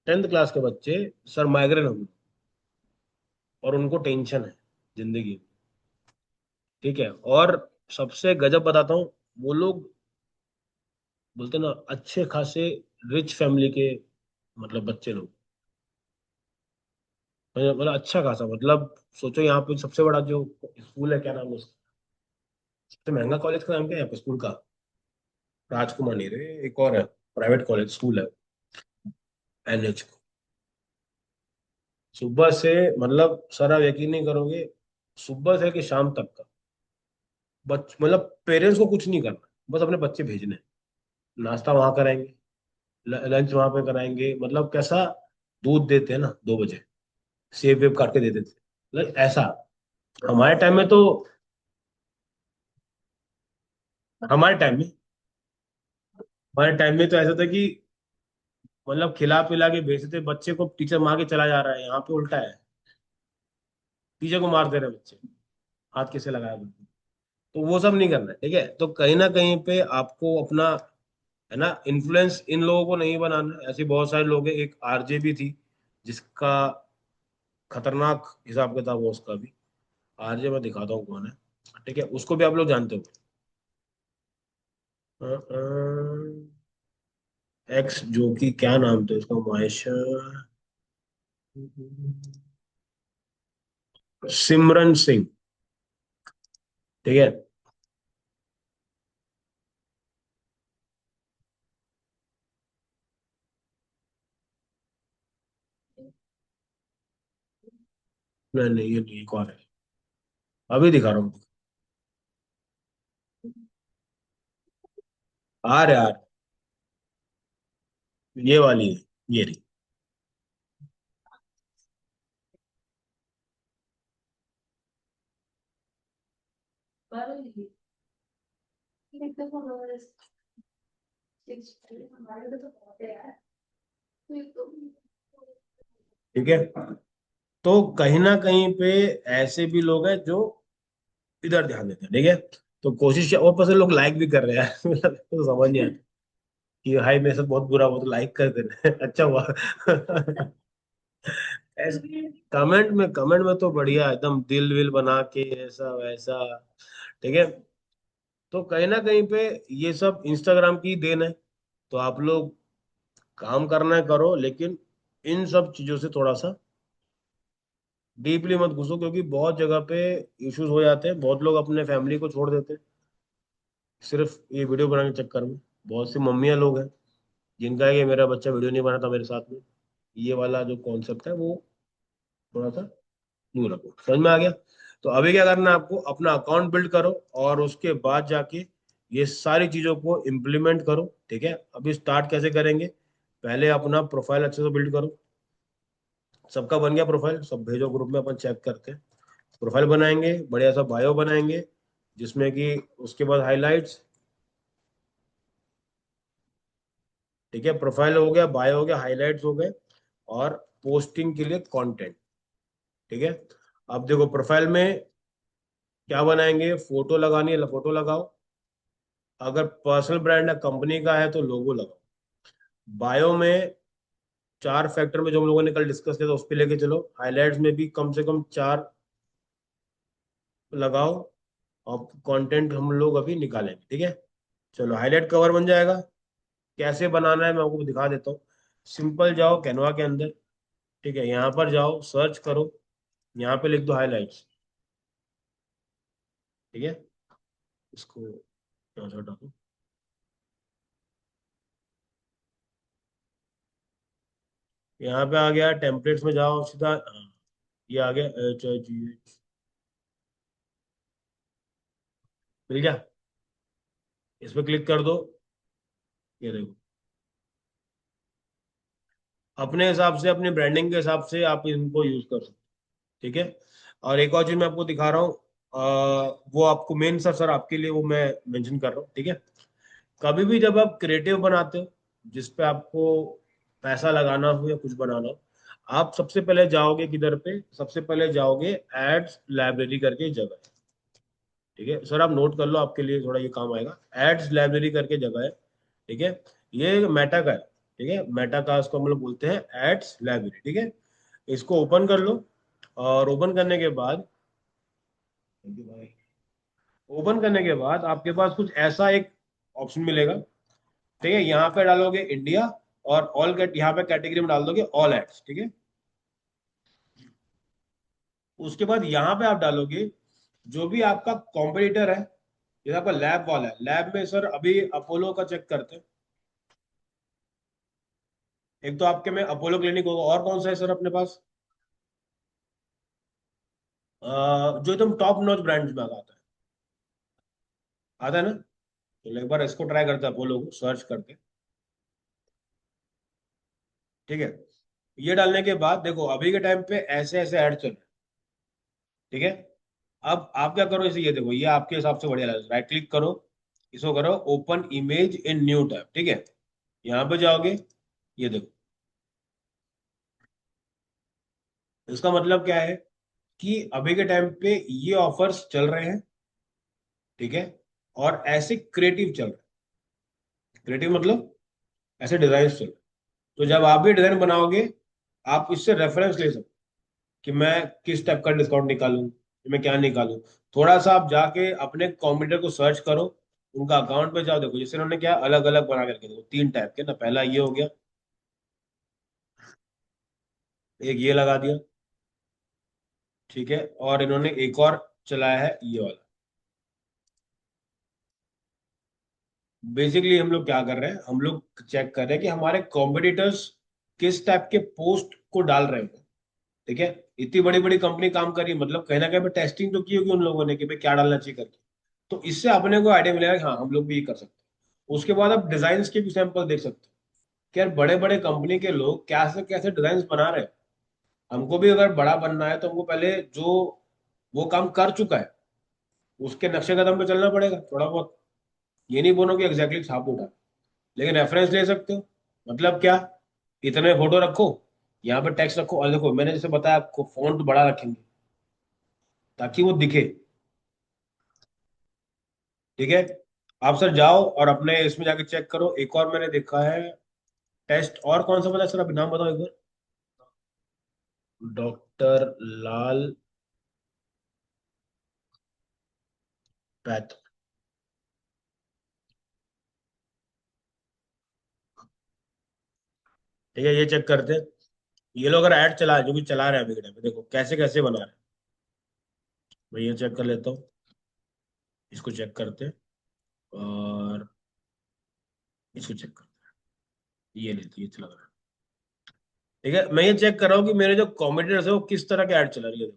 S1: 10th क्लास के बच्चे, सर माइग्रेन हो गया, और उनको टेंशन है जिंदगी में। ठीक है, और सबसे गजब बताता हूँ, वो लोग बोलते हैं ना, अच्छे खासे रिच फैमिली के, मतलब बच्चे लोग, मतलब अच्छा खासा, मतलब सोचो यहाँ पे सबसे बड़ा जो स्कूल है, क्या नाम है उसका, सबसे महंगा कॉलेज का नाम क्या है यहाँ पे स्कूल का? राजकुमार नहीं रे, एक और है, प्राइवेट कॉलेज स्कूल है, NH। सुबह से, मतलब सर आप यकीन नहीं करोगे, सुबह से कि शाम तक का, मतलब पेरेंट्स को कुछ नहीं करना, बस अपने बच्चे भेजने हैं। नाश्ता वहां कराएंगे, लंच वहां पे कराएंगे, मतलब कैसा दूध देते हैं ना 2 बजे, सेब वेब काट के दे देते हैं, मतलब ऐसा। हमारे टाइम में तो हमारे टाइम में हमारे टाइम में तो ऐसा था कि मतलब खिला पिला के भेजते थे बच्चे को, टीचर मार के चला जा रहा है। यहाँ पे उल्टा है, टीचर को मार दे रहे हैं बच्चे, हाथ कैसे लगाया बिल्कुल। तो वो सब नहीं करना है। ठीक है, तो कहीं ना कहीं पे आपको अपना, है ना, इन्फ्लुएंस इन लोगों को नहीं बनाना है। ऐसे बहुत सारे लोग हैं, एक RJ भी थी जिसका खतरनाक हिसाब किताब हुआ उसका भी। RJ मैं दिखाता हूँ कौन है। ठीक है, उसको भी आप लोग जानते हो। एक्स जो कि क्या नाम था उसका, मायशा, सिमरन सिंह। ठीक है, नहीं नहीं, ये नहीं, एक और है, अभी दिखा रहा हूँ। आ रहा यार, ये वाली है, ये रही।
S2: बारह ही कितने फॉलोअर्स हमारे तो बहुत है यार। तो
S1: ठीक है, तो कहीं ना कहीं पे ऐसे भी लोग हैं जो इधर ध्यान देते हैं, ठीक है। तो कोशिश, और पर से लोग लाइक भी कर रहे हैं मतलब तो समझ नहीं आता कि भाई मेरे साथ बहुत बुरा हुआ तो लाइक कर देना अच्छा हुआ कमेंट में तो बढ़िया एकदम दिल विल बना के ऐसा वैसा, ठीक है। तो कहीं ना कहीं पे ये सब इंस्टाग्राम की देन है। तो आप लोग काम करना है करो, लेकिन इन सब चीजों से थोड़ा सा डीपली मत घुसो, क्योंकि बहुत जगह पे इश्यूज हो जाते हैं, बहुत लोग अपने फैमिली को छोड़ देते हैं सिर्फ ये वीडियो बनाने के चक्कर में। बहुत सी मम्मियाँ लोग हैं जिनका है कि मेरा बच्चा वीडियो नहीं बनाता मेरे साथ में, ये वाला जो कॉन्सेप्ट है वो थोड़ा सा दूर रखो। समझ में आ गया? तो अभी क्या करना है आपको, अपना अकाउंट बिल्ड करो और उसके बाद जाके ये सारी चीजों को इम्प्लीमेंट करो, ठीक है। अभी स्टार्ट कैसे करेंगे, पहले अपना प्रोफाइल अच्छे से बिल्ड करो। सबका बन गया प्रोफाइल, सब भेजो ग्रुप में, अपन चेक करते हैं। प्रोफाइल बनाएंगे, बढ़िया सा बायो बनाएंगे, जिसमें कि उसके बाद हाइलाइट्स, ठीक है। प्रोफाइल हो गया, बायो हो गया, हाइलाइट्स हो गए, और पोस्टिंग के लिए कंटेंट, ठीक है। अब देखो प्रोफाइल में क्या बनाएंगे, फोटो लगानी है फोटो लगाओ, अगर पर्सनल ब्रांड है कंपनी का है तो लोगो लगाओ। बायो में 4 फैक्टर में जो हम लोगों ने कल डिस्कस किया था उस पर लेके चलो। हाइलाइट्स में भी कम से कम 4 लगाओ, और कंटेंट हम लोग अभी निकालेंगे, ठीक है। चलो हाईलाइट कवर बन जाएगा। कैसे बनाना है मैं आपको दिखा देता हूँ। सिंपल, जाओ कैनवा के अंदर, ठीक है, यहाँ पर जाओ, सर्च करो, यहाँ पे लिख दो हाइलाइट्स, ठीक है। इसको यहाँ से हटा दो। यहाँ पे आ गया, टेम्पलेट्स में जाओ सीधा, हाँ, ये आ गया HIGH, मिल गया। इस पे क्लिक कर दो, ये देखो, अपने हिसाब से अपनी ब्रांडिंग के हिसाब से आप इनको यूज कर सकते हो, ठीक है। और एक और चीज मैं आपको दिखा रहा हूँ, वो आपको मेन सर आपके लिए वो मैं मेंशन कर रहा हूँ, ठीक है। कभी भी जब आप क्रिएटिव बनाते हो, जिस पे आपको पैसा लगाना हो या कुछ बनाना हो, आप सबसे पहले जाओगे किधर पे, सबसे पहले जाओगे एड्स लाइब्रेरी करके एक जगह है, ठीक है। सर आप नोट कर लो, आपके लिए थोड़ा ये काम आएगा। एड्स लाइब्रेरी करके जगह है, ठीक है। ये मेटा का है, ठीक है, मेटा का इसको हम लोग बोलते हैं एड्स लाइब्रेरी, ठीक है। इसको ओपन कर लो, और ओपन करने के बाद, ओपन करने के बाद आपके पास कुछ ऐसा एक ऑप्शन मिलेगा, ठीक है। यहाँ पे डालोगे इंडिया, और ऑल कैट, यहाँ पे कैटेगरी में डाल दोगे ऑल एड्स, ठीक है। उसके बाद यहाँ पे आप डालोगे जो भी आपका कॉम्पिटिटर है। जैसे आपका लैब वाला है, लैब में सर अभी अपोलो का चेक करते हैं। एक तो आपके में अपोलो क्लिनिक होगा, और कौन सा है सर अपने पास, जो एकदम टॉप नॉच ब्रांड्स में आता है, आता है ना। तो एक बार इसको ट्राई करते हैं, अपोलो को सर्च करके, ठीक है। ये डालने के बाद देखो अभी के टाइम पे ऐसे ऐसे ऐड चल रहे हैं, ठीक है। अब आप क्या करो, इसे ये देखो, ये आपके हिसाब से बढ़िया लग, राइट क्लिक करो, इसको करो open image in new tab, ठीक है। यहाँ पे जाओगे, ये देखो, इसका मतलब क्या है कि अभी के टाइम पे ये ऑफर्स चल रहे हैं, ठीक है। और ऐसे क्रिएटिव चल रहे हैं, क्रिएटिव मतलब ऐसे डिजाइन चल रहे हैं। तो जब आप भी डिजाइन बनाओगे, आप इससे रेफरेंस ले सकते हो कि मैं किस टाइप का डिस्काउंट निकालूं, मैं क्या निकालूं। थोड़ा सा आप जाके अपने कॉम्पिटिटर को सर्च करो, उनका अकाउंट पे जाओ, देखो जैसे उन्होंने क्या अलग अलग बना करके, देखो 3 टाइप के ना, पहला ये हो गया, एक ये लगा दिया, ठीक है। और इन्होंने एक और चलाया है ये वाला। बेसिकली हम लोग क्या कर रहे हैं, हम लोग चेक कर रहे हैं कि हमारे कॉम्पिटिटर्स किस टाइप के पोस्ट को डाल रहे हैं, ठीक है। इतनी बड़ी बड़ी कंपनी काम कर रही है, मतलब कहीं ना कहीं पे टेस्टिंग तो की होगी उन लोगों ने कि भाई क्या डालना चाहिए करके। तो इससे अपने को आइडिया मिलेगा कि हाँ हम लोग भी ये कर सकते हैं। उसके बाद आप डिजाइन के भी सैंपल देख सकते हो कि यार बड़े बड़े कंपनी के लोग कैसे कैसे डिजाइन बना रहे हैं। हमको भी अगर बड़ा बनना है तो हमको पहले जो वो काम कर चुका है उसके नक्शे कदम पे चलना पड़ेगा थोड़ा बहुत। ये नहीं बोलो कि एग्जैक्टली छाप उठा, लेकिन रेफरेंस ले सकते हो। मतलब क्या, इतने फोटो रखो, यहाँ पे टेक्स्ट रखो, और देखो मैंने जैसे बताया आपको फॉन्ट बड़ा रखेंगे ताकि वो दिखे। ठीक है, आप सर जाओ और अपने इसमें जाके चेक करो। एक और मैंने देखा है टेस्ट, और कौन सा बताया सर, अभी नाम बताओ एक बार। डॉक्टर लाल पैथ। ठीक है, ये चेक करते हैं। ये लोग अगर ऐड चला, जो भी चला रहे हैं अभी के टाइम पे, देखो कैसे कैसे बना रहे हैं। मैं ये चेक कर लेता हूँ, इसको चेक करते हैं, और इसको चेक करते हैं। ये लेते, ये चला रहा है। ठीक है, मैं ये चेक कर रहा हूँ कि मेरे जो कॉमेडियंस है वो किस तरह के ऐड चला रही है।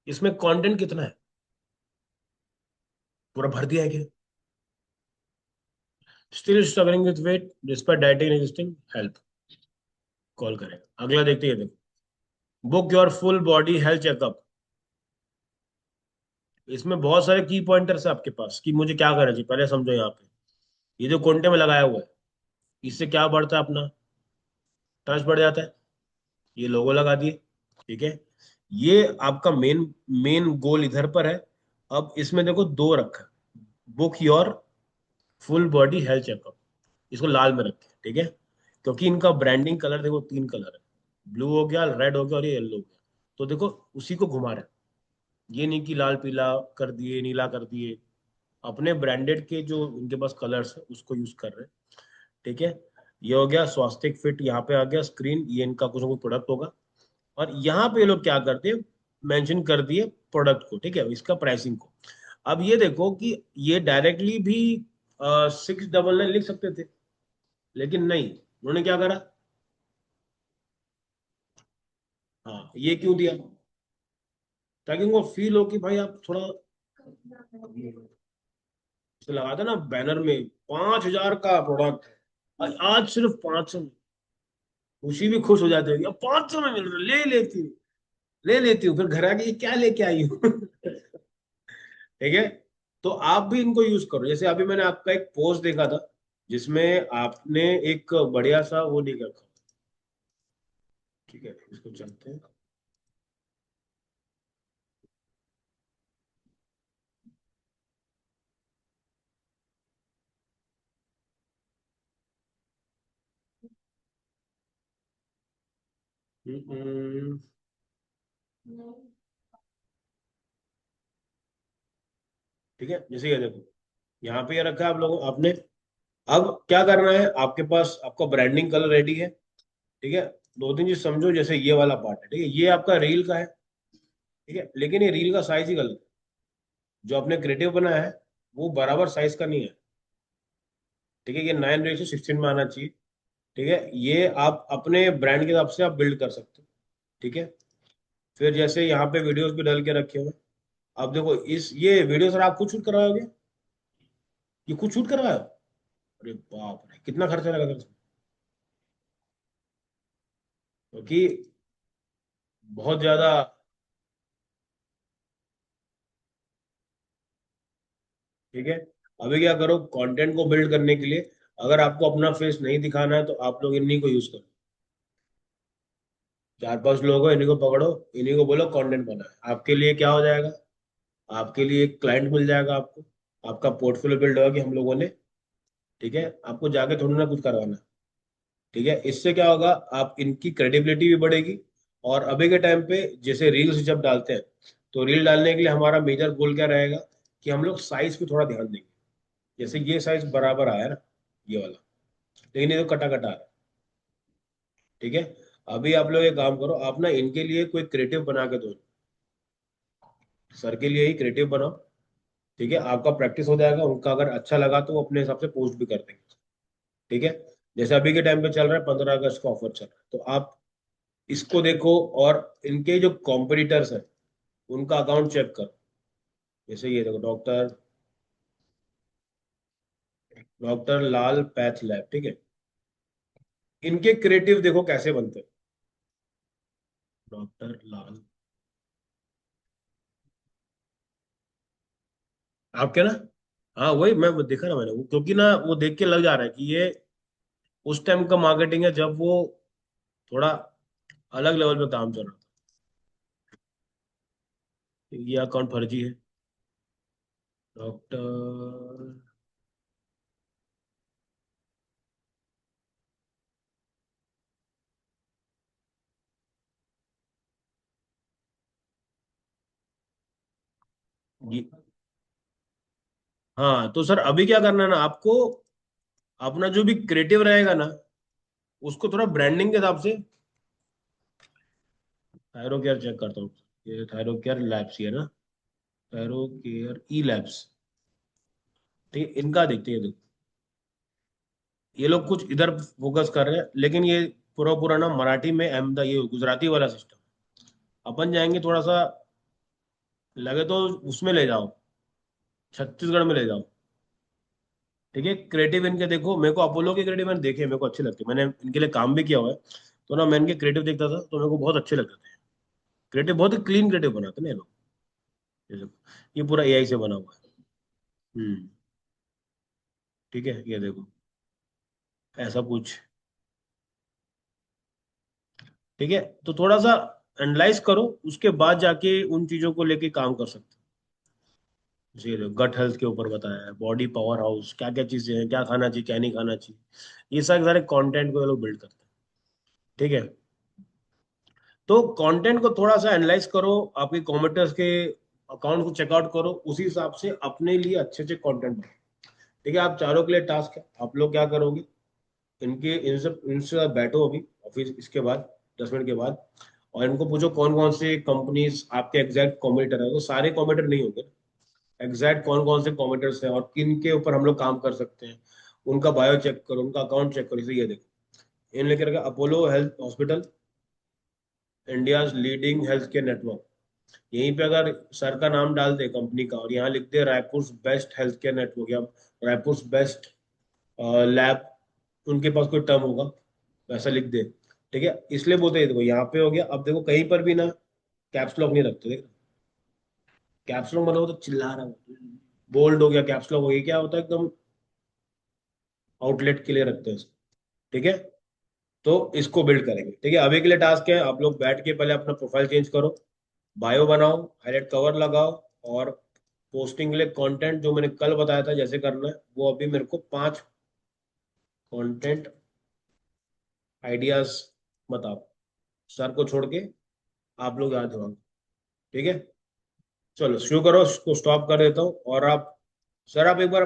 S1: इसमें कंटेंट कितना है, पूरा भर दिया है क्या? Still struggling with weight despite dieting existing help, call करें। अगला देखते हैं, देखो, book your full body health checkup. इसमें बहुत सारे की पॉइंटर्स है आपके पास कि मुझे क्या करना चाहिए, पहले समझो। यहाँ पे ये जो कोंटे में लगाया हुआ है, इससे क्या बढ़ता है अपना, ट्रस्ट बढ़ जाता है। ये लोगो लगा दिए। ठीक है, ये आपका मेन मेन गोल इधर पर है। अब इसमें देखो दो रखा है, book your full body health checkup, इसको लाल में रखें। ठीक है, क्योंकि इनका ब्रांडिंग कलर देखो, तीन कलर है, ब्लू हो गया, रेड हो गया, और ये येलो हो गया। तो देखो उसी को घुमा रहे हैं। ये नहीं कि लाल पीला कर दिए, नीला कर दिए, अपने ब्रांडेड के जो इनके पास कलर्स है उसको यूज कर रहे हैं। ठीक है, ये हो गया स्वास्तिक फिट, यहाँ पे आ गया स्क्रीन, ये इनका कुछ ना कुछ प्रोडक्ट होगा। और यहाँ पे ये लोग क्या करते हैं, मेंशन कर दिए प्रोडक्ट को, ठीक है, इसका प्राइसिंग को। अब ये देखो कि ये डायरेक्टली भी 699 लिख सकते थे, लेकिन नहीं, उन्होंने क्या करा, हाँ ये क्यों दिया, ताकि उनको फील हो कि भाई आप थोड़ा इसे लगा था ना बैनर में, 5,000 का प्रोडक्ट है, आज सिर्फ 500 में। खुशी भी खुश हो जाती है, अब 500 में मिल रहा है, ले लेती हूँ, ले लेती हूँ, फिर घर आके ये क्या लेके आई हूँ। ठीक है, तो आप भी इनको यूज करो। जैसे अभी मैंने आपका एक पोस्ट देखा था जिसमें आपने एक बढ़िया सा वो नहीं रखा। ठीक है, इसको चलते हैं। हम्म, ठीक है, जैसे ये देखो, यहाँ पे ये रखा है आप लोगों आपने। अब क्या करना है, आपके पास आपका ब्रांडिंग कलर रेडी है। ठीक है, दो तीन चीज समझो, जैसे ये वाला पार्ट है, ठीक है, ये आपका रील का है। ठीक है, लेकिन ये रील का साइज ही गलत है। जो आपने क्रिएटिव बनाया है वो बराबर साइज का नहीं है। ठीक है, ये 9:16 में आना चाहिए। ठीक है, ये आप अपने ब्रांड के हिसाब से आप बिल्ड कर सकते हो। ठीक है, फिर जैसे यहाँ पे वीडियोस भी डाल के रखे हुए हैं। अब देखो इस ये वीडियो सर आप खुद शूट करवाओगे, ये खुद शूट करवाओ? अरे बाप रे, कितना खर्चा लगा सर? क्योंकि बहुत ज्यादा। ठीक है, अभी क्या करो, कंटेंट को बिल्ड करने के लिए अगर आपको अपना फेस नहीं दिखाना है तो आप लोग इन्हीं को यूज करो। चार पांच लोग हो, इन्हीं को पकड़ो, इन्हीं को बोलो कंटेंट बना है आपके लिए, क्या हो जाएगा, आपके लिए एक क्लाइंट मिल जाएगा आपको, आपका पोर्टफोलियो बिल्ड होगा कि हम लोगों ने। ठीक है, आपको जाके थोड़ी ना कुछ करवाना। ठीक है, इससे क्या होगा, आप इनकी क्रेडिबिलिटी भी बढ़ेगी। और अभी के टाइम पे जैसे रील्स जब डालते हैं, तो रील डालने के लिए हमारा मेजर गोल क्या रहेगा, कि हम लोग साइज पे थोड़ा ध्यान देंगे। जैसे ये साइज बराबर आया ना, ये वाला, लेकिन ये तो कटा कटा आ रहा है। ठीक है, अभी आप लोग एक काम करो, आप ना इनके लिए कोई क्रिएटिव बना के दो, सर के लिए ही क्रिएटिव बनाओ। ठीक है, आपका प्रैक्टिस हो जाएगा, उनका अगर अच्छा लगा तो वो अपने हिसाब से पोस्ट भी कर देंगे। ठीक है, जैसे अभी के टाइम पे चल रहा है, 15 अगस्त का ऑफर चल रहा है, तो आप इसको देखो, और इनके जो कॉम्पिटिटर्स हैं उनका अकाउंट चेक करो। जैसे ये देखो, डॉक्टर डॉक्टर लाल पैथ लैब। ठीक है, इनके क्रिएटिव देखो कैसे बनते हैं। डॉक्टर लाल आपके ना, हाँ वही मैं देखा ना मैंने वो, क्योंकि ना वो देख के लग जा रहा है कि ये उस टाइम का मार्केटिंग है जब वो थोड़ा अलग लेवल पे काम चल रहा था। ये अकाउंट फर्जी है। डॉक्टर, ये, हाँ तो सर अभी क्या करना है ना आपको, अपना जो भी क्रिएटिव रहेगा ना उसको थोड़ा ब्रांडिंग के हिसाब से, थायरो केयर चेक करता हूँ। ये थायरो केयर लैब्स ही है ना, थायरो केयर ई लैब्स। ठीक है, इनका देखते हैं, देखो ये लोग कुछ इधर फोकस कर रहे हैं, लेकिन ये पूरा पूरा ना मराठी में अहमदा, ये गुजराती वाला सिस्टम। अपन जाएंगे थोड़ा सा, लगे तो उसमें ले जाओ, छत्तीसगढ़ में ले जाओ। ठीक है, क्रिएटिव इनके देखो, मेरे को अपोलो के क्रिएटिव मैंने देखे, मेरे को अच्छे लगते, मैंने इनके लिए काम भी किया हुआ है। तो ना मैं इनके क्रिएटिव देखता था तो मेरे को बहुत अच्छे लगते थे। क्रिएटिव बहुत ही क्लीन क्रिएटिव बनाते हैं ना ये लोग। ये देखो, ये पूरा एआई से बना हुआ है। हम्म। ठीक है, ये देखो, ऐसा कुछ। ठीक है, तो थोड़ा सा एनालाइज करो, उसके बाद जाके उन चीजों को लेके काम कर सकते हो। जैसे ये देखो, गट हेल्थ के ऊपर बताया है, बॉडी पावर हाउस, क्या क्या चीजें हैं, क्या खाना चाहिए क्या नहीं खाना चाहिए, ये सारे सारे कंटेंट को ये लोग बिल्ड करते हैं। ठीक है, तो कंटेंट को थोड़ा सा एनालाइज करो, आपके कमेंटर्स के अकाउंट को चेकआउट करो, उसी हिसाब से अपने लिए अच्छे अच्छे कंटेंट बनाओ। ठीक है, आप चारों के लिए टास्क है, आप लोग क्या करोगे, इनके इनसे इनसे आप बैठो अभी ऑफिस, इसके बाद 10 मिनट के बाद, और इनको पूछो कौन कौन से कंपनीज आपके एग्जैक्ट कॉम्पिटिटर है। तो सारे कॉम्पिटिटर नहीं होंगे, एग्जैक्ट कौन कौन से कॉम्पिटिटर्स हैं और किन के ऊपर हम लोग काम कर सकते हैं, उनका बायो चेक करो, उनका अकाउंट चेक करो। इसे ये देखो, इन लेकर के Apollo health hospital, India leading health care network. यहीं पे अगर सर का नाम डाल दे कंपनी का, और यहाँ लिख दे Raipur best health care network या रायपुर बेस्ट लैब, उनके पास कोई टर्म होगा वैसा लिख दे। ठीक है, इसलिए बोलते हैं, देखो यहाँ पे हो गया, अब देखो कहीं पर भी ना कैप्स लॉक नहीं रखते, देख, कैप्स लॉक मतलब वो तो चिल्ला रहा है, बोल्ड हो गया, कैप्स लॉक हो गया, क्या होता है एकदम आउटलेट के लिए रखते हैं इसको। ठीक है, तो इसको बिल्ड करेंगे। ठीक है, अभी के लिए टास्क है, आप लोग बैठ के पहले अपना प्रोफाइल चेंज करो, बायो बनाओ, हाईलाइट कवर लगाओ, और पोस्टिंग के लिए कंटेंट जो मैंने कल बताया था जैसे करना है, वो अभी मेरे को 5 कंटेंट आइडियाज बताओ, सर को छोड़ के आप लोग याद हो। ठीक है, चलो शुरू करो, इसको स्टॉप कर देता हूँ, और आप, सर आप एक बार